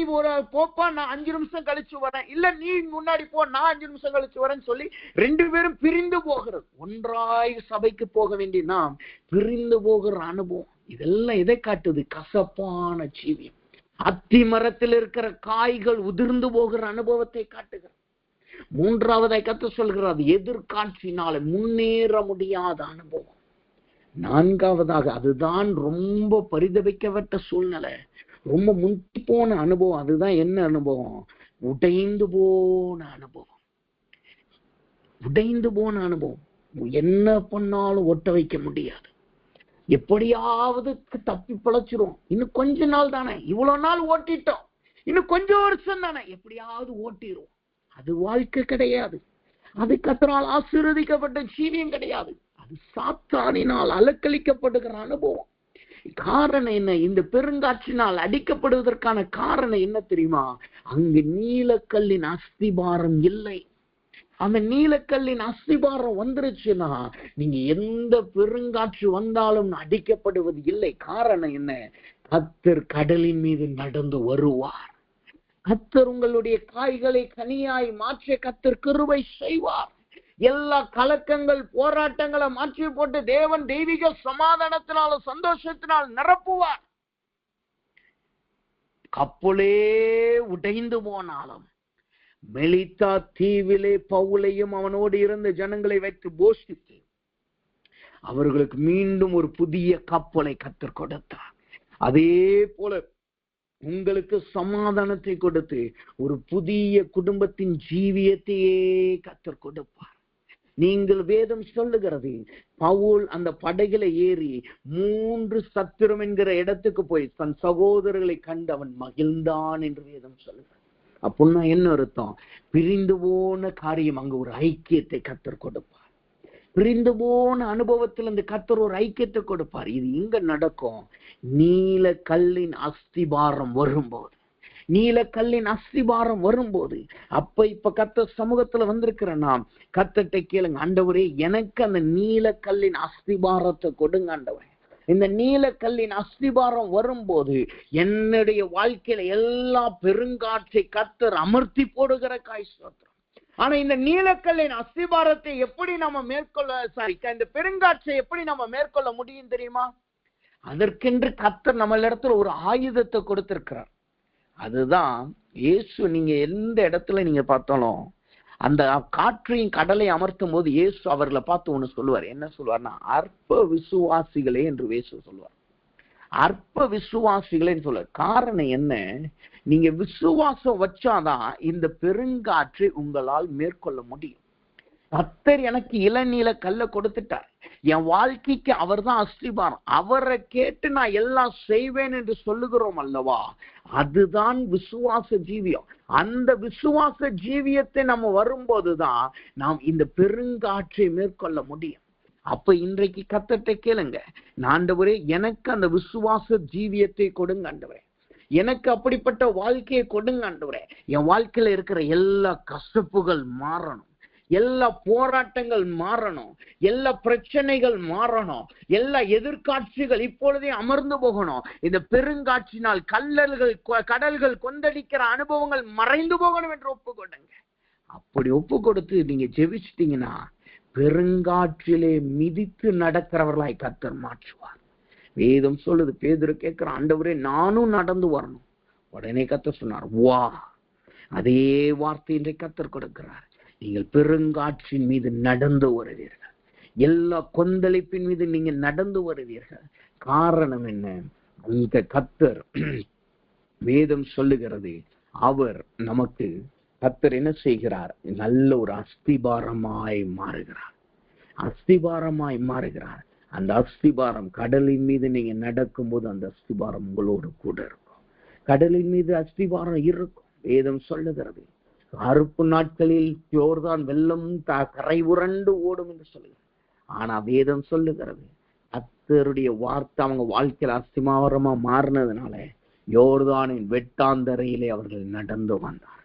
போப்பா, நான் 5 நிமிஷம் கழிச்சு வரேன், இல்ல நீ முன்னாடி போ, நான் 5 நிமிஷம் கழிச்சு வரேன்னு சொல்லி 2 பேரும் பிரிந்து போகிறது. ஒன்றாய் சபைக்கு போக வேண்டிய நாம் பிரிந்து போகிற அனுபவம். இதெல்லாம் எதை காட்டுது? கசப்பான ஜீவியம். அத்தி மரத்தில் இருக்கிற காய்கள் உதிர்ந்து போகிற அனுபவத்தை காட்டுகிறது. 3வதாய் கர்த்தர் சொல்கிறார், எதிர்காட்சினால முன்னேற முடியாத அனுபவம். 4வதாக அதுதான் ரொம்ப பரிதபிக்கப்பட்ட சூழ்நிலை, ரொம்ப முந்தி போன அனுபவம். அதுதான் என்ன அனுபவம்? உடைந்து போன அனுபவம். என்ன பண்ணாலும் ஒட்ட வைக்க முடியாது. எப்படியாவது தப்பி பிழைச்சிரும். இன்னும் கொஞ்ச நாள் தானே, இவ்வளவு நாள் ஓட்டிட்டோம், இன்னும் கொஞ்சம் வருஷம் தானே, எப்படியாவது ஓட்டிரும். அது வாழ்க்கை கிடையாது. அது கர்த்தரால் ஆசீர்வதிக்கப்பட்ட ஜீவியம் கிடையாது. அது சாத்தானினால் அலக்களிக்கப்படுகிற அனுபவம். காரணம் என்ன? இந்த பெருங்காற்றினால் அடிக்கப்படுவதற்கான காரணம் என்ன தெரியுமா? அங்கு நீலக்கல்லின் அஸ்திபாரம் இல்லை. அந்த நீலக்கல்லின் அஸ்திபாரம் வந்துருச்சுன்னா நீங்க எந்த பெருங்காற்று வந்தாலும் அடிக்கப்படுவது இல்லை. காரணம் என்ன? கர்த்தர் கடலின் மீது நடந்து வருவார். கர்த்தர் உங்களுடைய காய்களை கனியாய் மாற்ற கர்த்தர் கிருபை செய்வார். எல்லா கலக்கங்கள் போராட்டங்களை மாற்றி போட்டு தேவன் தெய்வீக சமாதானத்தினால சந்தோஷத்தினால் நிரப்புவார். கப்பலே உடைந்து போனாலும் மெலித்தா தீவிலே பவுலையும் அவனோடு இருந்த ஜனங்களை வைத்து போஷித்து அவர்களுக்கு மீண்டும் ஒரு புதிய கப்பலை கர்த்தர் கொடுத்தார். அதே போல உங்களுக்கு சமாதானத்தை கொடுத்து ஒரு புதிய குடும்பத்தின் ஜீவியத்தையே கர்த்தர் கொடுப்பார். நீங்கள் வேதம் சொல்லுகிறது, பவுல் அந்த படகுல ஏறி 3 சத்திரம் என்கிற இடத்துக்கு போய் தன் சகோதரர்களை கண்டு அவன் மகிழ்ந்தான் என்று வேதம் சொல்லுகிறது. அப்படின்னா என்ன அர்த்தம்? பிரிந்து போன காரியம் அங்க ஒரு ஐக்கியத்தை கர்த்தர் கொடுப்பார். பிரிந்து போன அனுபவத்தில் இந்த கர்த்தர் ஒரு ஐக்கியத்தை கொடுப்பார். இது எங்க நடக்கும்? நீல கல்லின் அஸ்திபாரம் வரும்போது, நீலக்கல்லின் அஸ்திபாரம் வரும்போது, இப்ப கர்த்தர் சமூகத்துல வந்திருக்கிற நாம் கர்த்தர்ட்ட கேளுங்க, ஆண்டவரே எனக்கு அந்த நீலக்கல்லின் அஸ்திபாரத்தை கொடுங்க ஆண்டவரே. இந்த நீலக்கல்லின் அஸ்திபாரம் வரும்போது என்னுடைய வாழ்க்கையில எல்லா பெருங்காற்றை கர்த்தர் அமர்த்தி போடுகிற ஸ்தோத்திரம். ஆனா இந்த நீலக்கல்லின் அஸ்திபாரத்தை எப்படி நம்ம இந்த பெருங்காற்றை எப்படி நம்ம மேற்கொள்ள முடியும் தெரியுமா? அதற்கென்று கர்த்தர் நம்ம இடத்துல ஒரு ஆயுதத்தை கொடுத்திருக்கிறார். அதுதான் இயேசு. நீங்க எந்த இடத்துல நீங்க பார்த்தாலும் அந்த காற்றையும் கடலை அமர்த்தும் போது இயேசு அவர்களை பார்த்து ஒண்ணு சொல்லுவார். என்ன சொல்லுவார்னா, அற்ப விசுவாசிகளே என்று இயேசு சொல்லுவார். அற்ப விசுவாசிகளேன்னு சொல்லுவார். காரணம் என்ன? நீங்க விசுவாசம் வச்சாதான் இந்த பெருங்காற்றை உங்களால் மேற்கொள்ள முடியும். கர்த்தர் எனக்கு இளநீல கல்ல கொடுத்துட்டார். என் வாழ்க்கைக்கு அவர் தான் அஸ்திபாரம். அவரை கேட்டு நான் எல்லாம் செய்வேன் என்று சொல்லுகிறோம் அல்லவா? அதுதான் விசுவாச ஜீவியம். அந்த விசுவாச ஜீவியத்தை நம்ம வரும்போதுதான் நாம் இந்த பெருங்காற்றை மேற்கொள்ள முடியும். அப்ப இன்றைக்கு கர்த்தர்ட்ட கேளுங்க, ஆண்டவரே எனக்கு அந்த விசுவாச ஜீவியத்தை கொடுங்க ஆண்டவரே, எனக்கு அப்படிப்பட்ட வாழ்க்கையை கொடுங்க ஆண்டவரே. என் வாழ்க்கையில இருக்கிற எல்லா கசப்புகள் மாறணும், எல்லா போராட்டங்கள் மாறணும், எல்லா பிரச்சனைகள் மாறணும், எல்லா எதிர்காட்சிகள் இப்பொழுதே அமர்ந்து போகணும். இந்த பெருங்காட்சினால் கடல்கள் கொந்தளிக்கிற அனுபவங்கள் மறைந்து போகணும் என்று ஒப்பு கொடுங்க. அப்படி ஒப்பு கொடுத்து நீங்க ஜெபிச்சிட்டீங்கன்னா பெருங்காற்றிலே மிதித்து நடக்கிறவர்களாய் கர்த்தர் மாற்றுவார். வேதம் சொல்லுது, பேதுரு கேட்கிற, ஆண்டவரே நானும் நடந்து வரணும். உடனே கர்த்தர் சொன்னார், வா. அதே வார்த்தை இன்றைக்கு கர்த்தர் கொடுக்கிறார். நீங்கள் பெருங்காற்றின் மீது நடந்து வருவீர்கள், எல்லா கொந்தளிப்பின் மீது நீங்க நடந்து வருவீர்கள். காரணம் என்ன? அந்த கர்த்தர் வேதம் சொல்லுகிறது, அவர் நமக்கு கர்த்தர் என்ன செய்கிறார்? நல்ல ஒரு அஸ்திபாரமாய் மாறுகிறார். அஸ்திபாரமாய் மாறுகிறார். அந்த அஸ்திபாரம் கடலின் மீது நீங்க நடக்கும் போது அந்த அஸ்திபாரம் உங்களோடு கூட இருக்கும். கடலின் மீது அஸ்திபாரம் இருக்கும். வேதம் சொல்லுகிறது, அறுப்பு நாட்களில் யோர்தான் வெள்ளம் கரை உரண்டு ஓடும் என்று சொல்லுகிறது. ஆனா வேதம் சொல்லுகிறது, கர்த்தருடைய வார்த்தை அவங்க வாழ்க்கையில் அஸ்திபாரமா மாறினதுனால யோர்தானின் வெட்டாந்தரையிலே அவர்கள் நடந்து வந்தார்கள்.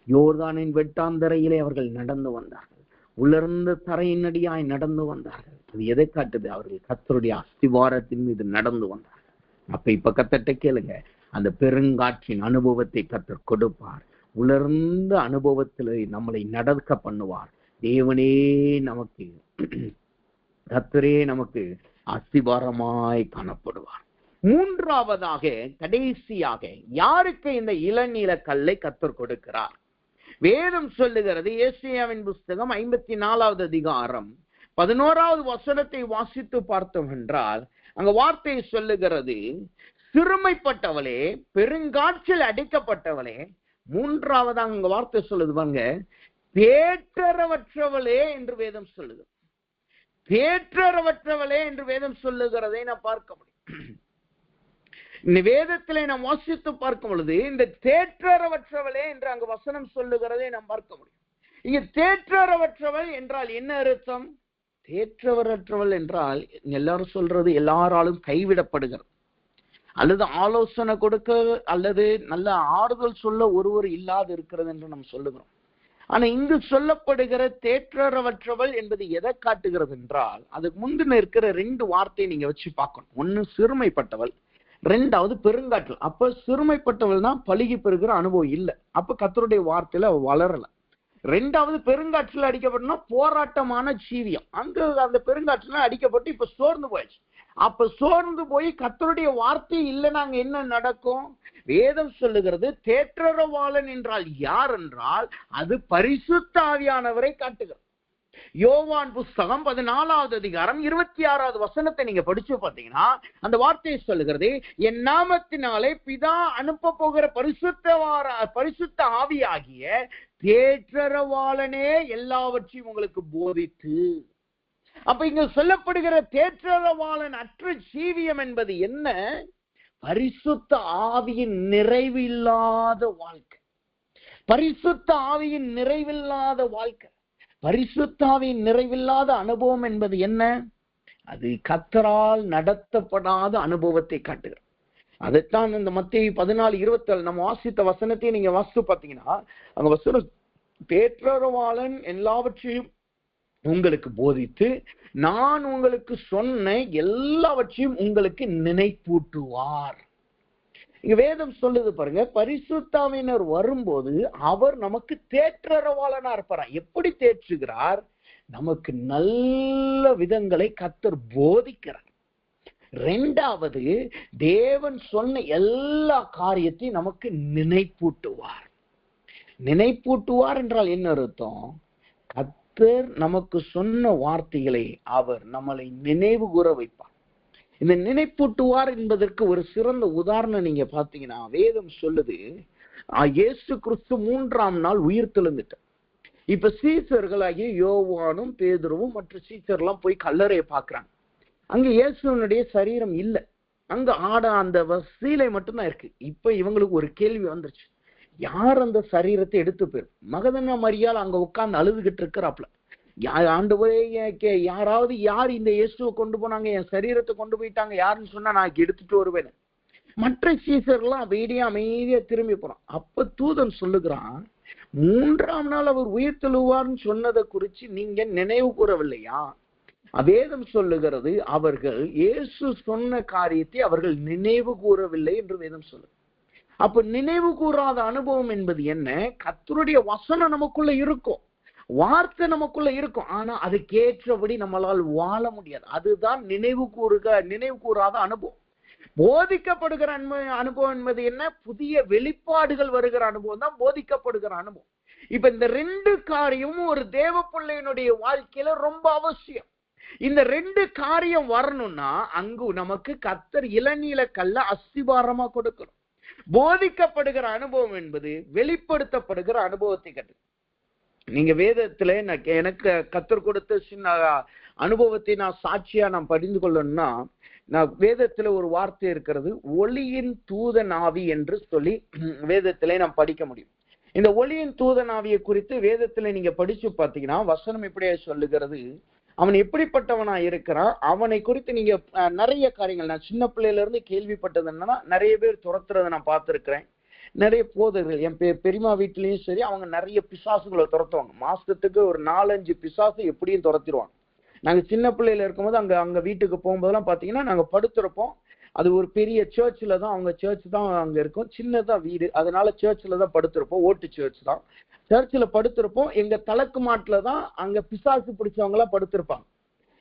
யோர்தானின் வெட்டாந்தரையிலே அவர்கள் நடந்து வந்தார்கள். உலர்ந்த தரையினடியாய் நடந்து வந்தார்கள். அது எதை காட்டுது? அவர்கள் கர்த்தருடைய அஸ்திவாரத்தின் மீது நடந்து வந்தார்கள். இப்ப கர்த்தர்ட்ட கேளுங்க, அந்த பெருங்காற்றின் அனுபவத்தை கர்த்தர் கொடுப்பார். உலர்ந்த அனுபவத்தில் நம்மளை நடக்க பண்ணுவார். தேவனே நமக்கு, கர்த்தரே நமக்கு அஸ்திபாரமாய் காணப்படுவார். மூன்றாவதாக, கடைசியாக யாருக்கு இந்த இளநீல கல்லை கர்த்தர் கொடுக்கிறார்? வேதம் சொல்லுகிறது, ஏசாயாவின் புஸ்தகம் 54வது அதிகாரம் 11வது வசனத்தை வாசித்து பார்த்தோம் என்றால் அங்க வார்த்தை சொல்லுகிறது, சிறுமைப்பட்டவளே, பெருங்காற்றில் அடிக்கப்பட்டவளே. மூன்றாவதாக அங்க வார்த்தை சொல்லுது பாருங்க, தேற்றரவற்றவளே என்று வேதம் சொல்லுது. தேற்றரவற்றவளே என்று வேதம் சொல்லுகிறதை நான் பார்க்க முடியும். இந்த வேதத்திலே நாம் வாசித்து பார்க்கும் பொழுது இந்த தேற்றரவற்றவளே என்று அங்கு வசனம் சொல்லுகிறதை நாம் பார்க்க முடியும். இங்க தேற்றரவற்றவள் என்றால் என்ன அர்த்தம்? தேற்றவரற்றவள் என்றால் எல்லாரும் சொல்றது எல்லாராலும் கைவிடப்படுகிறது, அல்லது ஆலோசனை கொடுக்க அல்லது நல்ல ஆறுதல் சொல்ல ஒருவர் இல்லாது இருக்கிறது என்று நாம் சொல்லுகிறோம். ஆனா இங்கு சொல்லப்படுகிற தேற்றரவற்றவள் என்பது எதை காட்டுகிறது என்றால், அதுக்கு முந்தின இருக்கிற 2 வார்த்தையை நீங்க வச்சு பார்க்கணும். ஒன்னு சிறுமைப்பட்டவள், 2வது பெருங்காற்றல். அப்ப சிறுமைப்பட்டவள் தான் பழுகி பெறுகிற அனுபவம் இல்லை, அப்ப கர்த்தருடைய வார்த்தையில வளரல. 2வது பெருங்காற்றில் அடிக்கப்பட்டனா போராட்டமான ஜீவியம். அங்க அந்த பெருங்காற்றில அடிக்கப்பட்டு இப்ப சோர்ந்து போயிடுச்சு. அப்ப சோர்ந்து போய் கர்த்தருடைய வார்த்தை இல்லைன்னா அங்க என்ன நடக்கும்? வேதம் சொல்லுகிறது, தேற்றரவாளன் என்றால் யார் என்றால் அது பரிசுத்த ஆவியானவரை காட்டுகிறது. யோவான் புஸ்தகம் 14வது அதிகாரம் 26வது வசனத்தை நீங்க படிச்சு பார்த்தீங்கன்னா அந்த வார்த்தையை சொல்லுகிறது, என் நாமத்தினாலே பிதா அனுப்ப போகிற பரிசுத்த ஆவியாகிய தேற்றரவாளனே எல்லாவற்றையும் உங்களுக்கு போதித்து. அப்ப இங்க சொல்லப்படுகிற தேற்றரவாளன் அற்ற ஜீவியம் என்பது என்ன? பரிசுத்த ஆவியின் நிறைவு இல்லாத வாழ்க்கை. பரிசுத்த ஆவியின் நிறைவில்லாத வாழ்க்கை, பரிசுத்த ஆவியின் நிறைவில்லாத அனுபவம் என்பது என்ன? அது கர்த்தரால் நடத்தப்படாத அனுபவத்தை காட்டுகிறது. அதைத்தான் இந்த மத்தேயு 14:27 நம்ம வாசித்த வசனத்தை நீங்க வாசித்து பார்த்தீங்கன்னா, அங்க வசனம், தேற்றரவாளன் எல்லாவற்றையும் உங்களுக்கு போதித்து நான் உங்களுக்கு சொன்ன எல்லாவற்றையும் உங்களுக்கு நினைப்பூட்டுவார். இங்க வேதம் சொல்லுது பாருங்க, பரிசுத்தாவினர் வரும்போது அவர் நமக்கு தேற்றரவாளனா இருப்பார். எப்படி தேற்றுகிறார்? நமக்கு நல்ல விதங்களை கர்த்தர் போதிக்கிறார். இரண்டாவது, தேவன் சொன்ன எல்லா காரியத்தையும் நமக்கு நினைப்பூட்டுவார். நினைப்பூட்டுவார் என்றால் என்ன அர்த்தம்? கர்த்தர் நமக்கு சொன்ன வார்த்தைகளை அவர் நம்மளை நினைவு கூற வைப்பார். இந்த நினைப்பூட்டுவார் என்பதற்கு ஒரு சிறந்த உதாரணம் நீங்க பாத்தீங்கன்னா, வேதம் சொல்லுது, இயேசு கிறிஸ்து 3ஆம் நாள் உயிர் தெழுந்துட்டார். இப்ப சீசர்களாகிய யோவானும் பேதுருவும் மற்ற சீசர்லாம் போய் கல்லறையை பாக்குறாங்க. அங்க இயேசுனுடைய சரீரம் இல்லை, அங்க அந்த சீலை மட்டும்தான் இருக்கு. இப்ப இவங்களுக்கு ஒரு கேள்வி வந்துருச்சு, யார் அந்த சரீரத்தை எடுத்து போயிரு? மகதனா மரியாள் அங்க உட்கார்ந்து அழுதுகிட்டு இருக்கிறாப்ல, ஆண்டவரே யாராவது யார் இந்த இயேசுவை கொண்டு போனாங்க, என் சரீரத்தை கொண்டு போயிட்டாங்க, யாருன்னு சொன்னா நான் எடுத்துட்டு வருவேன். மற்ற சீசர்லாம் அமைதியா திரும்பி போறான். அப்ப தூதன் சொல்லுகிறான், 3ஆம் நாள் அவர் உயிர் தெழுவார்னு சொன்னதை குறிச்சு நீங்க நினைவு கூறவில்லையா? வேதம் சொல்லுகிறது, அவர்கள் இயேசு சொன்ன காரியத்தை அவர்கள் நினைவு கூறவில்லை என்று வேதம் சொல்லுது. அப்ப நினைவு கூறாத அனுபவம் என்பது என்ன? கர்த்தருடைய வசனம் நமக்குள்ள இருக்கும், வார்த்தை நமக்குள்ள இருக்கும், ஆனா அதுக்கேற்றபடி நம்மளால் வாழ முடியாது. அதுதான் நினைவு கூறாத அனுபவம். போதிக்கப்படுகிற அனுபவம் என்பது என்ன? புதிய வெளிப்பாடுகள் வருகிற அனுபவம் தான் போதிக்கப்படுகிற அனுபவம். இப்ப இந்த 2 காரியமும் ஒரு தேவ பிள்ளையினுடைய வாழ்க்கையில ரொம்ப அவசியம். இந்த 2 காரியம் வரணும்னா அங்கு நமக்கு கர்த்தர் இளநீல கல்ல அஸ்திபாரமா கொடுக்கணும். போதிக்கப்படுகிற அனுபவம் என்பது வெளிப்படுத்தப்படுகிற அனுபவத்தை கட்டு. நீங்க வேதத்துல எனக்கு கர்த்தர் கொடுத்த சின்ன அனுபவத்தை நான் சாட்சியா நான் பகிர்ந்து கொள்ளணும்னா, நான் வேதத்துல ஒரு வார்த்தை இருக்கிறது, ஒளியின் தூதன் ஆவி என்று சொல்லி வேதத்திலே நாம் படிக்க முடியும். இந்த ஒளியின் தூதன் ஆவியை குறித்து வேதத்துல நீங்க படிச்சு பார்த்தீங்கன்னா, வசனம் இப்படியே சொல்லுகிறது, அவன் எப்படிப்பட்டவனா இருக்கிறான், அவனை குறித்து நீங்க நிறைய காரியங்கள், நான் சின்ன பிள்ளையில இருந்து கேள்விப்பட்டது என்னன்னா, நிறைய பேர் துரத்துறதை நான் பார்த்திருக்கிறேன். நிறைய போதர்கள், என் பெரியமா வீட்லயும் சரி, அவங்க நிறைய பிசாசுகளை துரத்துவாங்க. மாசத்துக்கு ஒரு 4-5 பிசாசு எப்படியும் துரத்திடுவாங்க. நாங்க சின்ன பிள்ளையில இருக்கும்போது அங்க வீட்டுக்கு போகும்போதெல்லாம் பாத்தீங்கன்னா நாங்க படுத்திருப்போம். அது ஒரு பெரிய சர்ச்சில் தான், அவங்க சர்ச் தான் அங்க இருக்கும், சின்னதான் வீடு, அதனால சர்ச்சில் தான் படுத்திருப்போம், ஓட்டு சர்ச் தான். சர்ச்சில் படுத்திருப்போம். எங்க தலக்கு மாட்டுல தான் அங்க பிசாசு பிடிச்சவங்க எல்லாம் படுத்திருப்பாங்க.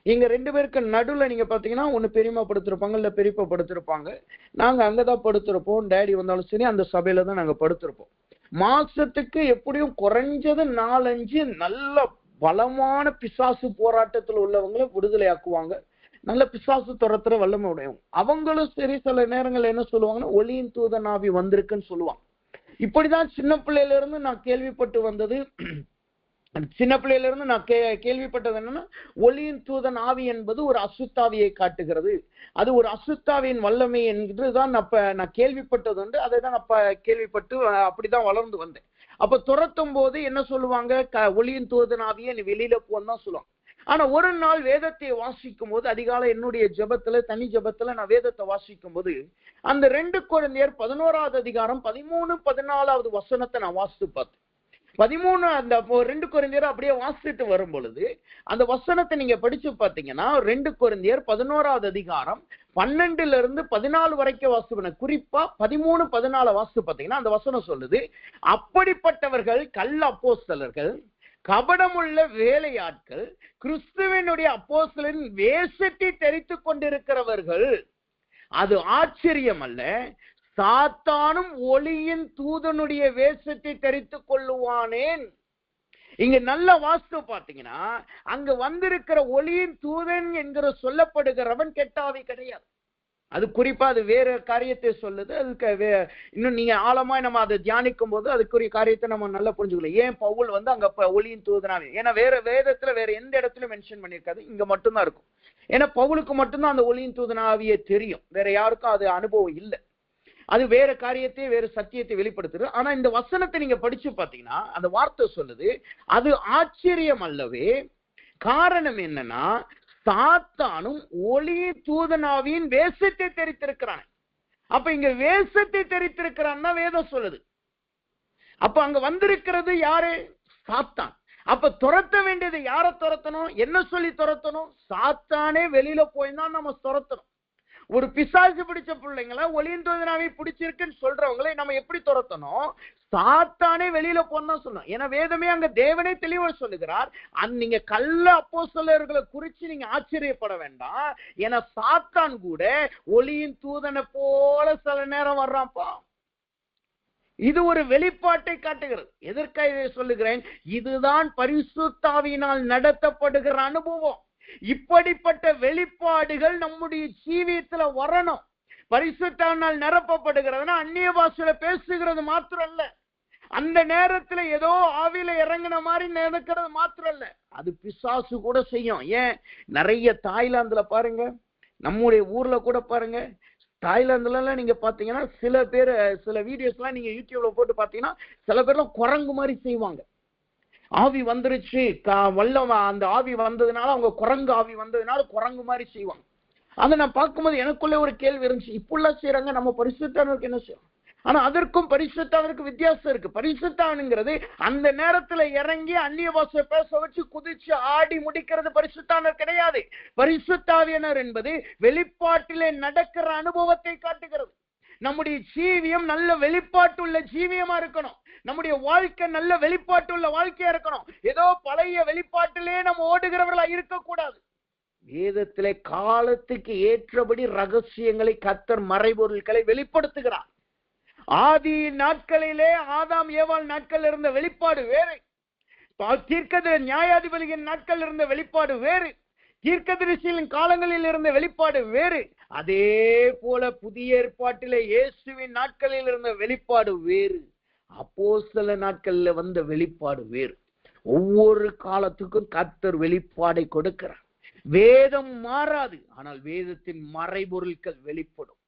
எங்க 2 பேருக்கு நடுவுல நீங்க பாத்தீங்கன்னா ஒண்ணு பெரியமா படுத்திருப்பாங்க, இல்ல பெரியப்பா படுத்திருப்பாங்க. நாங்க அங்கதான் படுத்திருப்போம். டேடி வந்தாலும் சரி அந்த சபையில தான் நாங்க படுத்திருப்போம். மாசத்துக்கு எப்படியும் குறைஞ்சது 4-5 நல்ல பலமான பிசாசு போராட்டத்தில் உள்ளவங்களை விடுதலை ஆக்குவாங்க. நல்ல பிசாசு துரத்துற வல்லமை உடையவங்க. அவங்களும் சரி சில நேரங்கள் என்ன சொல்லுவாங்கன்னா, ஒளியின் தூதன் ஆவி வந்திருக்குன்னு சொல்லுவாங்க. இப்படிதான் சின்ன பிள்ளையில இருந்து நான் கேள்விப்பட்டு வந்தது. சின்ன பிள்ளையில இருந்து நான் கேள்விப்பட்டது என்னன்னா, ஒளியின் தூதன் ஆவி என்பது ஒரு அசுத்தாவியை காட்டுகிறது, அது ஒரு அசுத்தாவியின் வல்லமை என்றுதான் நான் கேள்விப்பட்டது உண்டு. அதை தான் அப்ப கேள்விப்பட்டு அப்படிதான் வளர்ந்து வந்தேன். அப்ப துரத்தும் போது என்ன சொல்லுவாங்க, ஒளியின் தூதன் ஆவியை நீ வெளியில போன்னு தான் சொல்லுவாங்க. ஆனா ஒரு நாள் வேதத்தை வாசிக்கும் போது, அதிகாலை என்னுடைய ஜெபத்துல, தனி ஜெபத்துல நான் வேதத்தை வாசிக்கும் போது, அந்த 2 கொரிந்தியர் 11ஆவது அதிகாரம் 13-14 வசனத்தை நான் வாசித்து பார்த்தேன். 13 அந்த 2 கொரிந்தியர் அப்படியே வாசிட்டு வரும் பொழுது அந்த வசனத்தை நீங்க படிச்சு பார்த்தீங்கன்னா, 2 கொரிந்தியர் 11ஆவது அதிகாரம் 12-14 வரைக்கும் வாசிப்பேன். குறிப்பா 13-14 வாசித்து பார்த்தீங்கன்னா அந்த வசனம் சொல்லுது, அப்படிப்பட்டவர்கள் கள்ள அப்போஸ்தலர்கள், கபடமுள்ள வேலையாட்கள், கிறிஸ்துவினுடைய அப்போஸ்தலரின் வேஷத்தை தரித்து கொண்டிருக்கிறவர்கள். அது ஆச்சரியம் அல்ல, சாத்தானும் ஒளியின் தூதனுடைய வேஷத்தை தரித்துக் கொள்ளுவானேன். இங்க நல்ல வாஸ்து பாத்தீங்கன்னா, அங்க வந்திருக்கிற ஒளியின் தூதன் என்கிற சொல்லப்படுகிறவன் கெட்டாவி கிடையாது. அது குறிப்பா அது வேற காரியத்தை சொல்லுது. அதுக்கு இன்னும் நீங்க ஆழமா நம்ம அதை தியானிக்கும் போது அதுக்குரிய காரியத்தை நம்ம நல்லா புரிஞ்சுக்கலாம். ஏன் பவுல் அங்க ஒளியின் தூதனாவே, ஏன்னா வேற வேதத்துல வேற எந்த இடத்துலயும் மென்ஷன் பண்ணியிருக்காது, இங்க மட்டும்தான் இருக்கும். ஏன்னா பவுலுக்கு மட்டும்தான் அந்த ஒளியின் தூதனாவியே தெரியும், வேற யாருக்கும் அது அனுபவம் இல்லை. அது வேற காரியத்தை வேற சத்தியத்தை வெளிப்படுத்துது. ஆனா இந்த வசனத்தை நீங்க படிச்சு பாத்தீங்கன்னா அந்த வார்த்தை சொல்லுது, அது ஆச்சரியம் அல்லவே. காரணம் என்னன்னா, சாத்தானும் ஒளி தூதனாவின் வேஷத்தை தெரித்திருக்கிறான். அப்ப இங்க வேஷத்தை தெரித்திருக்கிறான்னா வேதம் சொல்லுது. அப்ப அங்க வந்திருக்கிறது யாரு? சாத்தான். அப்ப துரத்த வேண்டியது யாரை துரத்தணும்? என்ன சொல்லி துரத்தணும்? சாத்தானே வெளியில போய் தான் நம்ம துரத்தணும். ஒரு பிசாசு பிடிச்ச பிள்ளைங்களை ஒளியின் தூதனாவை பிடிச்சிருக்குன்னு சொல்றவங்களை நம்ம எப்படி துரத்தணும்? சாத்தானே வெளியில போனா சொல்லணும். ஏன்னா வேதமே அங்க தேவனே தெளிவா சொல்லுகிறார். நீங்க கள்ள அப்போஸ்தலர்களை குறிச்சு நீங்க ஆச்சரியப்பட வேண்டாம். ஏன்னா சாத்தான் கூட ஒளியின் தூதனை போல சில நேரம் வர்றான்ப்பா. இது ஒரு வெளிப்பாட்டை காட்டுகிறது. எதற்காக இதை சொல்லுகிறேன்? இதுதான் பரிசுத்த ஆவியினால் நடத்தப்படுகிற அனுபவம். இப்படிப்பட்ட வெளிப்பாடுகள் நம்முடைய ஜீவியத்துல வரணும். பரிசுத்த ஆவியினால் நிரப்பப்படுகிறதுனா அந்நிய பாஷையில பேசுகிறது மாத்திரம் அல்ல, அந்த நேரத்துல ஏதோ ஆவியில இறங்கின மாதிரி நடக்கிறது மாத்திரம் அல்ல, அது பிசாசு கூட செய்யும். ஏன்? நிறைய தாய்லாந்துல பாருங்க, நம்முடைய ஊர்ல கூட பாருங்க, தாய்லாந்துல எல்லாம் நீங்க பாத்தீங்கன்னா சில பேர் சில வீடியோஸ் எல்லாம் நீங்க யூடியூப்ல போட்டு பாத்தீங்கன்னா சில பேர்லாம் குரங்கு மாதிரி செய்வாங்க. ஆவி வந்துருச்சு, வல்லம் அந்த ஆவி வந்ததுனால, அவங்க குரங்கு ஆவி வந்ததுனால குரங்கு மாதிரி செய்வாங்க. அதை நான் பார்க்கும்போது எனக்குள்ள ஒரு கேள்வி இருந்துச்சு, இப்படிலாம் செய்யறாங்க, நம்ம பரிசுத்தவனுக்கு என்ன செய்யணும்? ஆனா அதற்கும் பரிசுத்தவனுக்கு வித்தியாசம் இருக்கு. பரிசுத்தவனுங்கிறது அந்த நேரத்துல இறங்கி அந்நிய பாஷை பேச வச்சு குதிச்சு ஆடி முடிக்கிறது பரிசுத்தவனர் கிடையாது. பரிசுத்தாவியனர் என்பது வெளிப்பாட்டிலே நடக்கிற அனுபவத்தை காட்டுகிறது. நம்முடைய ஜீவியம் நல்ல வெளிப்பாட்டுள்ள ஜீவியமா இருக்கணும். நம்முடைய வாழ்க்கை நல்ல வெளிப்பாட்டுள்ள வாழ்க்கையா இருக்கணும். ஏதோ பழைய வெளிப்பாட்டிலே நம்ம ஓடுகிறவர்களா இருக்கக்கூடாது. வேதத்திலே காலத்துக்கு ஏற்றபடி ரகசியங்களை கர்த்தர் மறைபொருள்களை வெளிப்படுத்துகிறார். ஆதி நாட்களிலே ஆதாம் ஏவாள் நாட்கள் இருந்த வெளிப்பாடு வேறு, தீர்க்கதரிசி நியாயாதிபதியின் நாட்கள் இருந்த வெளிப்பாடு வேறு, தீர்க்கதரிசியின் காலங்களில் இருந்த வெளிப்பாடு வேறு. அதே போல புதிய ஏற்பாட்டிலே இயேசுவின் நாட்களில் இருந்த வெளிப்பாடு வேறு, அப்போஸ்தல நாட்கள்ல வந்த வெளிப்பாடு வேறு. ஒவ்வொரு காலத்துக்கும் கர்த்தர் வெளிப்பாடை கொடுக்கிறார். வேதம் மாறாது, ஆனால் வேதத்தின் மறைபொருட்கள் வெளிப்படும்.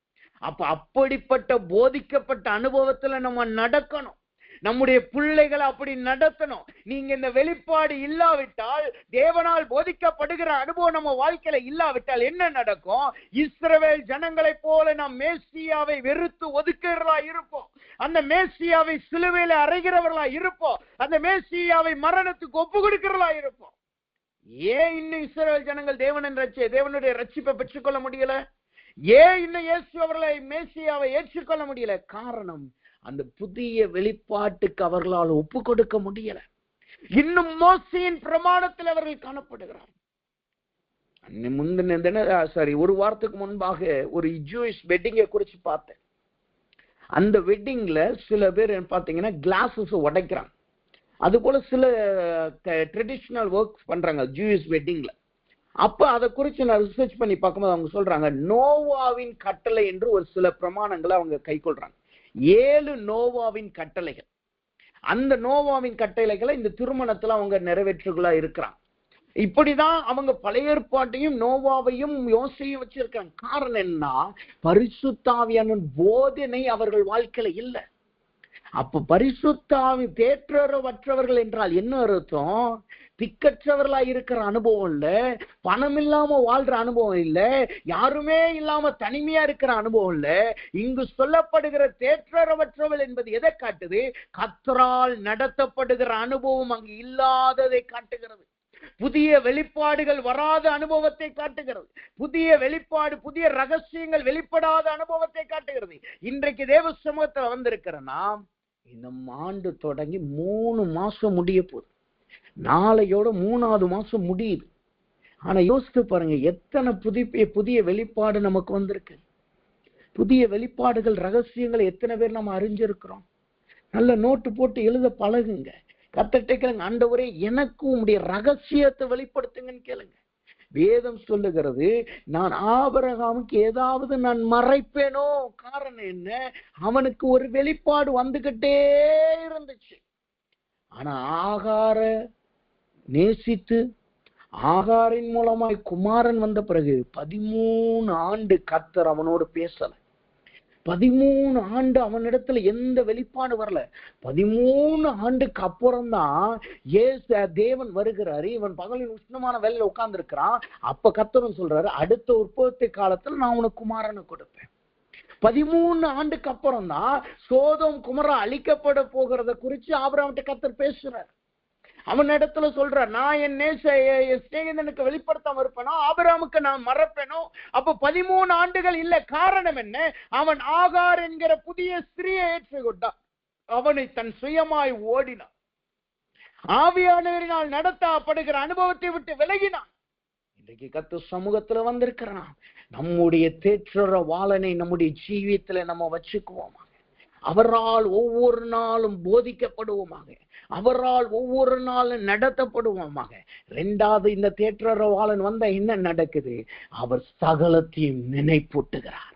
அப்படிப்பட்ட போதிக்கப்பட்ட அனுபவத்துல நம்ம நடக்கணும். நம்முடைய பிள்ளைகளை அப்படி நடத்தணும். நீங்க இந்த வெளிப்பாடு இல்லாவிட்டால், தேவனால் போதிக்கப்படுகிற அனுபவம் நம்ம வாழ்க்கையில இல்லாவிட்டால் என்ன நடக்கும்? இஸ்ரவேல் ஜனங்களை போல நாம் மேசியாவை வெறுத்து ஒதுக்குகிறவர்களா இருப்போம். அந்த மேசியாவை சிலுவையில அறைகிறவர்களா இருப்போம். அந்த மேசியாவை மரணத்துக்கு ஒப்பு கொடுக்கிறவர்களா இருப்போம். ஏன் இன்னும் இஸ்ரவேல் ஜனங்கள் தேவனுடைய ரட்சிப்பை பெற்றுக்கொள்ள முடியல? ஏன் இன்னும் இயேசு அவர்களை மேசியாவை ஏற்றுக்கொள்ள முடியல? காரணம், அந்த புதிய வெளிப்பாட்டுக்கு அவர்களால் ஒப்பு கொடுக்க முடியல. இன்னும் மோசையின் பிரமாணத்தில் அவர்கள் காணப்படுகிறார். ஒரு வாரத்துக்கு முன்பாக ஒரு ஜூயிஷ் வெட்டிங்கை குறிச்சு பார்த்தேன். அந்த வெட்டிங்ல சில பேர் பாத்தீங்கன்னா கிளாஸஸ் உடைக்கிறாங்க. அது போல சில ட்ரெடிஷனல் ஒர்க்ஸ் பண்றாங்க ஜூயிஷ் வெட்டிங்ல. அப்ப அதை குறித்து நான் ரிசர்ச் பண்ணி பார்க்கும்போது அவங்க சொல்றாங்க, நோவாவின் கட்டளை என்று ஒரு சில பிரமாணங்களை அவங்க கை கொள்றாங்க. 7 நோவாவின் கட்டளைகள். அந்த நோவாவின் கட்டளைகளை இந்த திருமணத்துல அவங்க நிறைவேற்றுகளா இருக்கிறாங்க. இப்படிதான் அவங்க பழைய ஏற்பாட்டையும் நோவாவையும் யோசையும் வச்சிருக்காங்க. காரணம் என்ன? பரிசுத்த ஆவியான போதனை அவர்கள் வாழ்க்கையில இல்லை. அப்ப பரிசுத்த ஆவி தேற்றவர்கள் என்றால் என்ன அர்த்தம்? திக்கற்றவர்களா இருக்கிற அனுபவம் இல்ல, பணம் இல்லாம வாழ்ற அனுபவம் இல்ல, யாருமே இல்லாம தனிமையா இருக்கிற அனுபவம் இல்ல. இங்கு சொல்லப்படுகிற தேற்றவற்றவள் என்பது எதை காட்டுது? கர்த்தரால் நடத்தப்படுகிற அனுபவம் அங்கு இல்லாததை காட்டுகிறது. புதிய வெளிப்பாடுகள் வராத அனுபவத்தை காட்டுகிறது. புதிய வெளிப்பாடு, புதிய ரகசியங்கள் வெளிப்படாத அனுபவத்தை காட்டுகிறது. இன்றைக்கு தேவ சமூகத்துல வந்திருக்கிற நாம், இந்த ஆண்டு தொடங்கி 3 மாசம் முடிய போகுது. நாளையோட 3வது மாசம் முடியுது. ஆனா யோசித்து பாருங்க, எத்தனை புதிய வெளிப்பாடு நமக்கு வந்திருக்கு. புதிய வெளிப்பாடுகள், ரகசியங்களை எத்தனை பேர் நம்ம அறிஞ்சிருக்கிறோம். நல்ல நோட்டு போட்டு எழுத பழகுங்க. கர்த்தர்ட்ட கேளுங்க, ஆண்டவரே எனக்கு உம்முடைய ரகசியத்தை வெளிப்படுத்துங்கன்னு கேளுங்க. வேதம் சொல்லுகிறது, நான் ஆபிரகாமுக்கு ஏதாவது நான் மறைப்பேனோ? காரணம் என்ன? அவனுக்கு ஒரு வெளிப்பாடு வந்துகிட்டே இருந்துச்சு. ஆனா ஆகார நேசித்து ஆகாரின் மூலமாய் குமாரன் வந்த பிறகு 13 ஆண்டு கர்த்தர் அவனோடு பேசல. 13 ஆண்டு அவனிடத்துல எந்த வெளிப்பாடு வரல. 13 ஆண்டுக்கு அப்புறம் தான் தேவன் வருகிறாரு. இவன் பகலின் உஷ்ணமான வேலையில உட்கார்ந்து இருக்கிறான். அப்ப கர்த்தர் சொல்றாரு, அடுத்த உற்பத்தி காலத்துல நான் உனக்கு குமாரனை கொடுப்பேன். 13 ஆண்டுக்கு அப்புறம் தான் சோதோம் குமரா அழிக்கப்பட போகிறத குறிச்சு ஆபிரகாம்கிட்ட கர்த்தர் பேசுறார். அவன் இடத்துல சொல்ற, நான் என் சிநேகிதனுக்கு வெளிப்படுத்தாம இருப்பேனோ, ஆபிரகாமுக்கு நான் மறப்பேனோ. அப்ப 13 ஆண்டுகள் இல்ல. காரணம் என்ன? அவன் ஆகார் என்கிற புதிய ஸ்திரியை ஏற்றுக்கொண்டான். அவனை தன் சுயமாய் ஓடினான். ஆவியானவரினால் நடத்தப்படுகிற அனுபவத்தை விட்டு விலகினான். இன்றைக்கு கர்த்தர் சமூகத்துல வந்திருக்கிறான். நம்முடைய தேற்றற வாளனை நம்முடைய ஜீவியத்துல நம்ம வச்சுக்குவோமா? அவரால் ஒவ்வொரு நாளும் போதிக்கப்படுவோமாக, அவரால் ஒவ்வொரு நாளும் நடத்தப்படுவோமாக. 2வது, இந்த தேற்றரவாளன் வந்தா என்ன நடக்குது? அவர் சகலத்தையும் நினைப்பூட்டுகிறார்.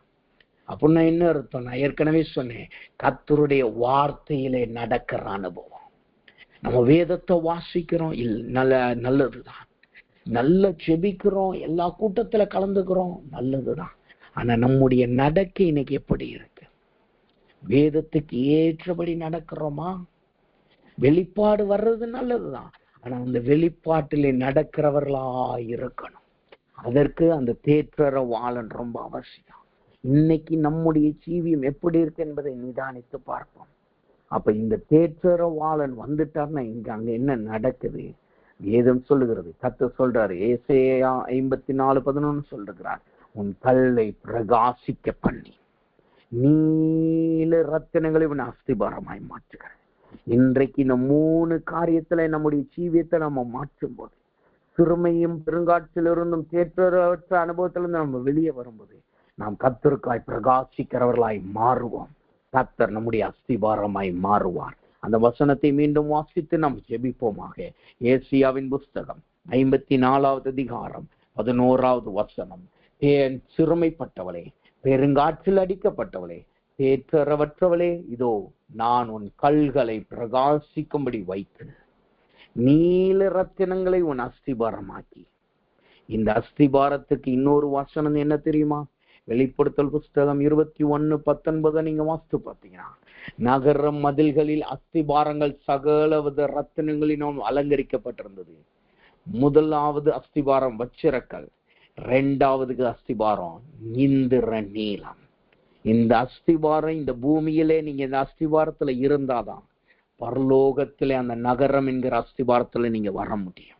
அப்படின்னா என்ன அர்த்தம்? நான் ஏற்கனவே சொன்னேன், கர்த்தருடைய வார்த்தையிலே நடக்கிற அனுபவம். நம்ம வேதத்தை வாசிக்கிறோம், நல்லதுதான். நல்ல ஜெபிக்கிறோம், எல்லா கூட்டத்துல கலந்துக்கிறோம், நல்லதுதான். ஆனா நம்முடைய நடக்கை இன்னைக்கு எப்படி இருக்கு? வேதத்துக்கு ஏற்றபடி நடக்கிறோமா? வெளிப்பாடு வர்றது நல்லதுதான், ஆனா அந்த வெளிப்பாட்டிலே நடக்கிறவர்களா இருக்கணும். அதற்கு அந்த தேற்றற வாளன் ரொம்ப அவசியம். இன்னைக்கு நம்முடைய ஜீவியம் எப்படி இருக்கு என்பதை நிதானித்து பார்ப்போம். அப்ப இந்த தேற்றற வாளன் வந்துட்டார்னா அங்க என்ன நடக்குது? வேதம் சொல்லுகிறது, கர்த்தர் சொல்றாரு, ஏசாயா 54:11 சொல்லுகிறார், உன் கல்லை பிரகாசிக்க பண்ணி நீல ரத்தினங்களை உன் அஸ்திபாரமாய் மாற்றுகிறேன். இன்றைக்கு இந்த 3 காரியத்துல நம்முடைய ஜீவியத்தை நம்ம மாற்றும் போது, சிறுமையும் பெருங்காற்றிலிருந்தும் தேற்றற்ற அனுபவத்திலிருந்து நம்ம வெளியே வரும்போது, நாம் கர்த்தருக்காய் பிரகாசிக்கிறவர்களாய் மாறுவோம். கர்த்தர் நம்முடைய அஸ்திபாரமாய் மாறுவார். அந்த வசனத்தை மீண்டும் வாசித்து நாம் ஜெபிப்போமாக. ஏசாயாவின் புஸ்தகம் 54வது அதிகாரம் 11வது வசனம். சிறுமைப்பட்டவளே, பெருங்காற்றில் அடிக்கப்பட்டவளே, தேற்றரவற்றவளே, இதோ நான் உன் கல்களை பிரகாசிக்கும்படி வைத்து நீல ரத்தினங்களை உன் அஸ்திபாரமாக்கி. இந்த அஸ்திபாரத்துக்கு இன்னொரு வசனம் என்ன தெரியுமா? வெளிப்படுத்தல் புஸ்தகம் 21:19 நீங்க வாசித்து பார்த்தீங்கன்னா, நகர மதில்களில் அஸ்திபாரங்கள் சகலவித ரத்தினங்களினால் அலங்கரிக்கப்பட்டிருந்தது. 1வது அஸ்திபாரம் வச்சிரக்கல், 2வது அஸ்திபாரம் இந்திர நீலம். இந்த அஸ்திபாரம் இந்த பூமியிலே நீங்க இந்த அஸ்திபாரத்துல இருந்தாதான் பரலோகத்திலே அந்த நகரம் என்கிற அஸ்திபாரத்துல நீங்க வர முடியும்.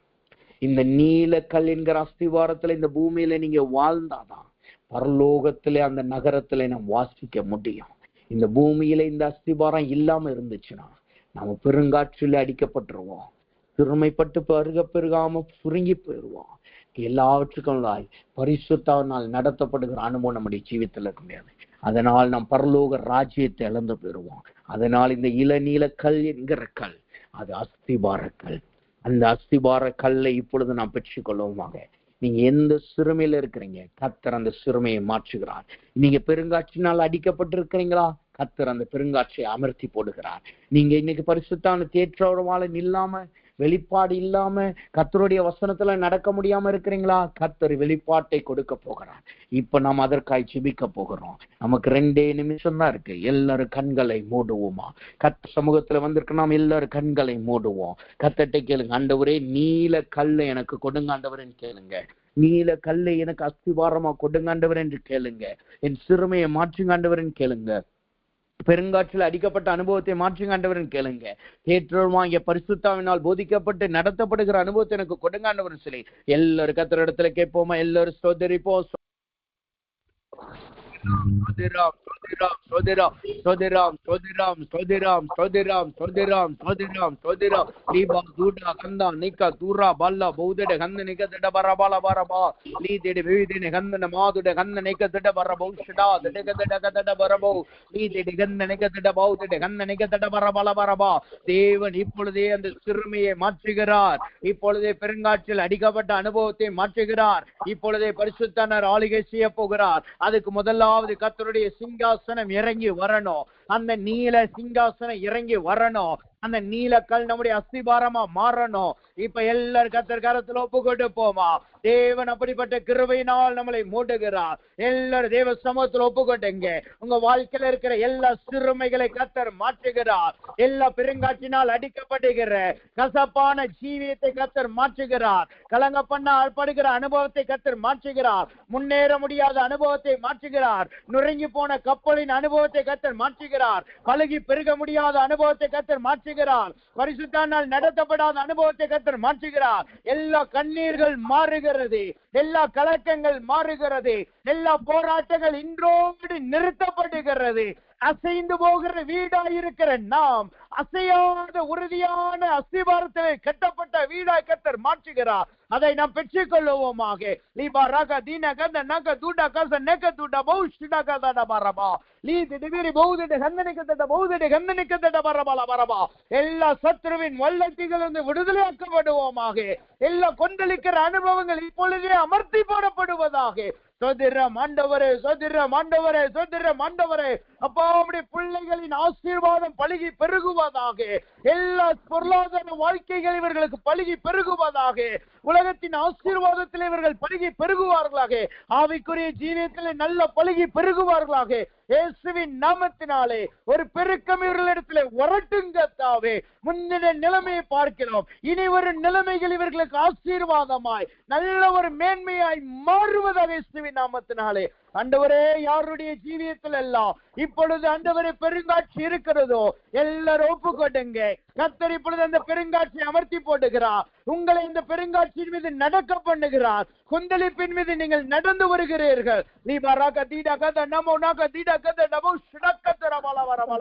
இந்த நீலக்கல் என்கிற அஸ்திபாரத்துல இந்த பூமியில நீங்க வாழ்ந்தாதான் பரலோகத்திலே அந்த நகரத்திலே நாம் வாசிக்க முடியும். இந்த பூமியில இந்த அஸ்திபாரம் இல்லாம இருந்துச்சுன்னா நம்ம பெருங்காற்றில அடிக்கப்பட்டுருவோம், சிறுமைப்பட்டு பெருகாம சுருங்கி போயிடுவோம். எல்லாவற்றுக்கும் பரிசுத்தாவினால் நடத்தப்படுகிற அனுபவம் நம்முடைய ஜீவியத்தில் இருக்க முடியாது. அதனால் நாம் பரலோக ராஜ்யத்தை இழந்து போயிடுவோம். அதனால் இந்த இளநீல கல் என்கிற கல், அது அஸ்திபார கல். அந்த அஸ்திபார கல்லை இப்பொழுது நாம் பெற்றுக்கொள்வோமாக. நீங்க எந்த சிறுமையில இருக்கிறீங்க, கர்த்தர் அந்த சிறுமையை மாற்றுகிறார். நீங்க பெருங்காற்றினால் அடிக்கப்பட்டிருக்கிறீங்களா, கர்த்தர் அந்த பெருங்காற்றை அமர்த்தி போடுகிறார். நீங்க இன்னைக்கு பரிசுத்தான தேற்றவாளன் இல்லாம, வெளிப்பாடு இல்லாம, கர்த்தருடைய வசனத்துல நடக்க முடியாம இருக்கிறீங்களா, கர்த்தர் வெளிப்பாட்டை கொடுக்க போகிறார். இப்ப நாம் அதற்காய் ஜெபிக்க போகிறோம். நமக்கு 2 நிமிஷம் தான் இருக்கு. எல்லாரும் கண்களை மூடுவோமா? கர்த்தர் சமூகத்துல வந்திருக்கு, நாம் எல்லாரும் கண்களை மூடுவோம். கர்த்தர்ட்ட கேளுங்க, ஆண்டவரே நீல கல்லை எனக்கு கொடுங்க ஆண்டவரேன்னு கேளுங்க. நீல கல்லை எனக்கு அஸ்திவாரமா கொடுங்க ஆண்டவர் என்று கேளுங்க. என் சிறுமையை மாற்றுங்க ஆண்டவர்ன்னு கேளுங்க. பெருங்காற்றில் அடிக்கப்பட்ட அனுபவத்தை மாற்றுங்க ஆண்டவர்ன்னு கேளுங்க. தேற்றவாகிய பரிசுத்தாவினால் போதிக்கப்பட்டு நடத்தப்படுகிற அனுபவத்தை எனக்கு கொடுங்க ஆண்டவர்ன்னு சொல்லி எல்லாரும் கர்த்தர் இடத்துல கேட்போமா? எல்லாரும் ஸ்தோத்திரிப்போம். Sodiram, Sodiram, Sodiram, Sodiram, Sodiram, Sodiram, Sodiram, Sodiram, Sodiram, Sodiram, Liba, Duda, Kanda, Nika, Dura, Balla, Baude, Kanda, Nika, the Barabala, Baraba, Lee, the Vivid, Kanda, Madu, the Kanda, Nika, the Barabo, Shada, the Nika, Barabo, Lee, the Kanda, Nika, the Bout, the Kanda, Nika, the Barabala, Baraba, Devan, Hipolde, and the Sirmi, Machigarar, Hipolde, Peringachil, Adikapata, Anabote, Machigarar, Hipolde, Parisutana, Oligacia Pogarar, Adikumadala. கர்த்தருடைய சிங்காசனம் இறங்கி வரணும். அந்த நீல சிங்காசனம் இறங்கி வரணும். அந்த நீலக்கல் நம்முடைய அஸ்திபாரமா மாறணும். இப்ப எல்லாரும் கர்த்தர் கரத்துல ஒப்பு கொண்டு போமா. தேவன் அப்படிப்பட்ட கிருபையினால் நம்மளை மூடுகிறார். எல்லாரும் தேவ சமூகத்தில் ஒப்பு கொண்டுங்க. உங்க வாழ்க்கையில இருக்கிற எல்லா சிறுமைகளை கர்த்தர் மாற்றுகிறார். எல்லா பெருங்காற்றினால் அடிக்கப்படுகிற கசப்பான ஜீவியத்தை கர்த்தர் மாற்றுகிறார். கலங்க படுகிற அனுபவத்தை கர்த்தர் மாற்றுகிறார். முன்னேற முடியாத அனுபவத்தை மாற்றுகிறார். நுரங்கி போன கப்பலின் அனுபவத்தை கர்த்தர் மாற்றுகிறார். பழகி பெருக முடியாத அனுபவத்தை கர்த்தர் மாற்றுகிறார். பரிசுத்தானால் நடத்தப்படாத அனுபவத்தை கர்த்தர் மாற்றுகிறார். எல்லா கண்ணீர்கள் மாறுகிறது. எல்லா கலக்கங்கள் மாறுகிறது. எல்லா போராட்டங்கள் இன்றோடு நிறுத்தப்படுகிறது. அசைந்து போகிற வீடாய் இருக்கிற நாம் அசையாத உறுதியான அஸ்திபாரத்திலே கட்டப்பட்ட வீடாய் கர்த்தர் மாற்றுகிறார். அதை நாம் பெற்றுக் கொள்ளுவோமாக. எல்லா சத்துருவின் வல்லத்திலிருந்து விடுதலையாக்கப்படுவோமாக. எல்லா கொந்தளிக்கிற அனுபவங்கள் இப்பொழுதே அமர்த்தி போடப்படுவதாக. சோதரம் ஆண்டவரே, சோதரம் ஆண்டவரே, சோதரம் ஆண்டவரே. அப்பா, நம்முடைய பிள்ளைகளின் ஆசீர்வாதம் பழுகி பெருகுவதாக. எல்லா பொருளாதார வாழ்க்கைகள் இவர்களுக்கு பழுகி பெருகுவதாக. உலகத்தின் ஆசீர்வாதத்தில் இவர்கள் பழுகி பெருகுவார்களாக. ஆவிக்குரிய ஜீவியத்தில் நல்ல பழுகி பெருகுவார்களாக. இயேசுவின் நாமத்தினாலே ஒரு பெருக்கம் இவர்களிடத்தில் வரட்டுங்கத்தாவே. முன்னின நிலைமையை பார்க்கிறோம். இனி ஒரு நிலைமைகள் இவர்களுக்கு ஆசீர்வாதமாய் நல்ல ஒரு மேன்மையாய் மாறுவதாக இயேசுவின் நாமத்தினாலே. ஆண்டவரே, யாருடைய ஜீவியத்தில் எல்லாம் இப்பொழுது ஆண்டவரே பெருங்காட்சி இருக்கிறதோ எல்லாரும் ஒப்புக்கொண்டுங்க. கர்த்தர் இப்பொழுது அந்த பெருங்காட்சியை அமர்த்தி போடுகிறார். உங்களை இந்த பெருங்காட்சியின் மீது நடக்க பண்ணுகிறார். கொந்தளிப்பின் மீது நீங்கள் நடந்து வருகிறீர்கள். நீ பராக தீடா கத நமோ நாக தீடா கத நமோ ஷடக்கத்தர வரமா.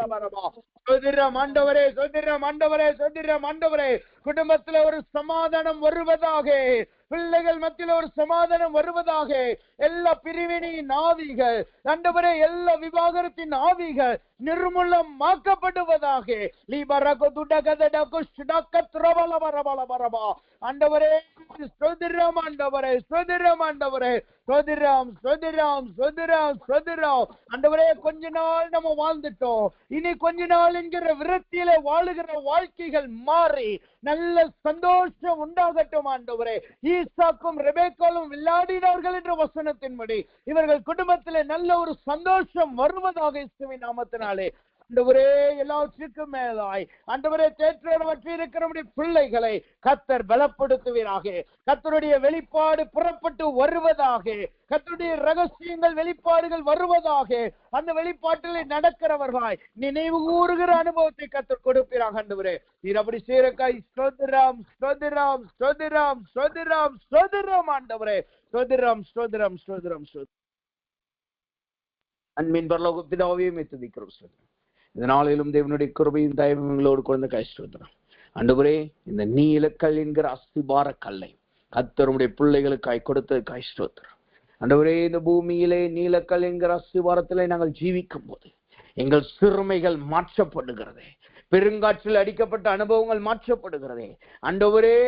சோதரம் ஆண்டவரே, சோதரம் ஆண்டவரே, சோதரம் ஆண்டவரே. குடும்பத்தில் ஒரு சமாதானம் வருவதாக. பிள்ளைகள் மத்தியில் ஒரு சமாதானம் வருவதாக. எல்லா பிரிவினையின் ஆவிகள் ஆண்டவரே, எல்லா விவாகரத்தின் ஆவிகள் நிர்மூலமாக்கப்படுவதாக. ஆண்டவரே, ஸ்தோத்திரம் ஆண்டவரே, ஸ்தோத்திரம் ஆண்டவரே, ஸ்தோத்திரம், ஸ்தோத்திரம், ஸ்தோத்திரம், ஸ்தோத்திரம். ஆண்டவரே, கொஞ்ச நாள் நம்ம வாழ்ந்துட்டோம். இனி கொஞ்ச நாள் என்கிற விரக்தியில வாழுகிற வாழ்க்கைகள் மாறி நல்ல சந்தோஷம் உண்டாகட்டும் ஆண்டவரே. ஈசாக்கும் ரெபேக்காலும் விளையாடினார்கள் என்ற வசனத்தின்படி இவர்கள் குடும்பத்திலே நல்ல ஒரு சந்தோஷம் வருவதாக இயேசுவின் நாமத்தினாலே. ஆண்டவரே, எல்லாவற்றுக்கும் மேலாய் ஆண்டவரே, தேற்றவற்றி இருக்கிற பிள்ளைகளை கர்த்தர் பலப்படுத்துவீராக. கர்த்தருடைய வெளிப்பாடு புறப்பட்டு வருவதாக. கர்த்தருடைய ரகசியங்கள் வெளிப்பாடுகள் வருவதாக. அந்த வெளிப்பாட்டில் நடக்கிறவர்களாய் நினைவு கூறுகிற அனுபவத்தை கர்த்தர் கொடுப்பீராக. ஆண்டவரே, நீர் அப்படி சேரக்காய் ஸ்தோத்திரம், ஸ்தோத்திரம், ஸ்தோத்திரம், ஸ்தோத்திரம், ஸ்தோத்திரம் ஆண்டவரே. ஸ்தோத்திரம், ஸ்தோத்திரம், ஸ்தோத்திரம், ஸ்தோத்திரம். அன்பின் பரலோக பிதாவே, துதிக்கிறோம். இந்த நாளிலும் தேவனுடைய கிருபையும் தயவுகளோடு குழந்தை கஷ்டம். ஆண்டவரே, இந்த நீலக்கல் என்கிற அஸ்திபார கல்லை கர்த்தருடைய பிள்ளைகளுக்காய் கொடுத்ததுக்காய் ஸ்தோத்திரம். ஆண்டவரே, இந்த பூமியிலே நீலக்கல் என்கிற அஸ்திபாரத்திலே நாங்கள் ஜீவிக்கும் போது எங்கள் சிறுமைகள் மாற்றப்படுகிறதே. பெருங்காற்றில் அடிக்கப்பட்ட அனுபவங்கள் மாற்றப்படுகிறதே. ஆண்டவரே,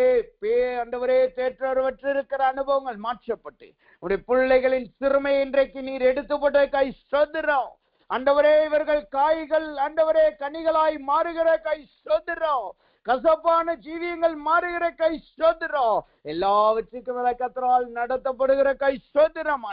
தேற்றவற்றிருக்கிற அனுபவங்கள் மாற்றப்பட்டு உடைய பிள்ளைகளின் சிறுமை இன்றைக்கு நீர் எடுத்து போட்டதுக்காய் ஸ்தோத்திரம். ஆண்டவரே, இவர்கள் காய்கள் ஆண்டவரே கனிகளாய் மாறுகிற கை ஸ்தோத்திரம். கசப்பான ஜீவியங்கள் மாறுகிற கை ஸ்தோத்திரம். எல்லாவற்றுக்கும் கர்த்தரால் நடத்தப்படுகிற கை ஸ்தோத்திரம்.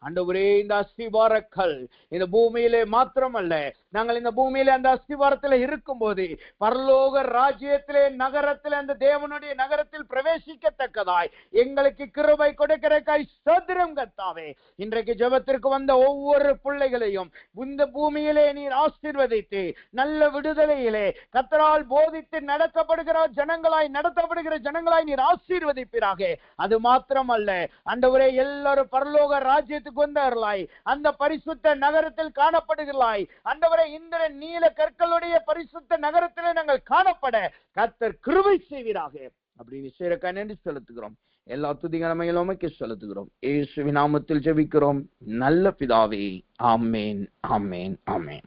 ஆண்டவரே, இந்த அஸ்திபாரக்கல் இந்த பூமியிலே மாத்திரமல்ல, நாங்கள் இந்த பூமியில அந்த அஸ்திபாரத்தில் இருக்கும் போது பரலோக ராஜ்யத்திலே நகரத்திலே அந்த தேவனுடைய நகரத்தில் பிரவேசிக்கத்தக்கதாய் எங்களுக்கு கிருபை கொடுக்கிற கை ஸ்தோத்திரம் கர்த்தாவே. இன்றைக்கு ஜெபத்திற்கு வந்த ஒவ்வொரு பிள்ளைகளையும் இந்த பூமியிலே நீர் ஆசீர்வதித்து நல்ல விடுதலையிலே கர்த்தரால் போதித்து நடத்தப்படுகிற ஜனங்களாய் நீர் ஆசீர்வதிப்பீராக. அது மாத்திரமல்ல ஆண்டவரே, எல்லாரும் பரலோக ராஜ்யத்துக்கு வந்தார்களாய் அந்த பரிசுத்த நகரத்தில் காணப்படுகிறாய். ஆண்டவரே, இந்த நீல கற்களுடைய பரிசுத்த நகரத்திலே நாங்கள் காணப்பட கர்த்தர் கிருபை செய்வீராக. அப்படின்னு சேரக்காய் நன்றி செலுத்துகிறோம். எல்லா துதிகரமையிலும் உமக்கு செலுத்துகிறோம். இயேசுவின் நாமத்தில் ஜெபிக்கிறோம் நல்ல பிதாவே. ஆமேன், ஆமேன், ஆமேன்.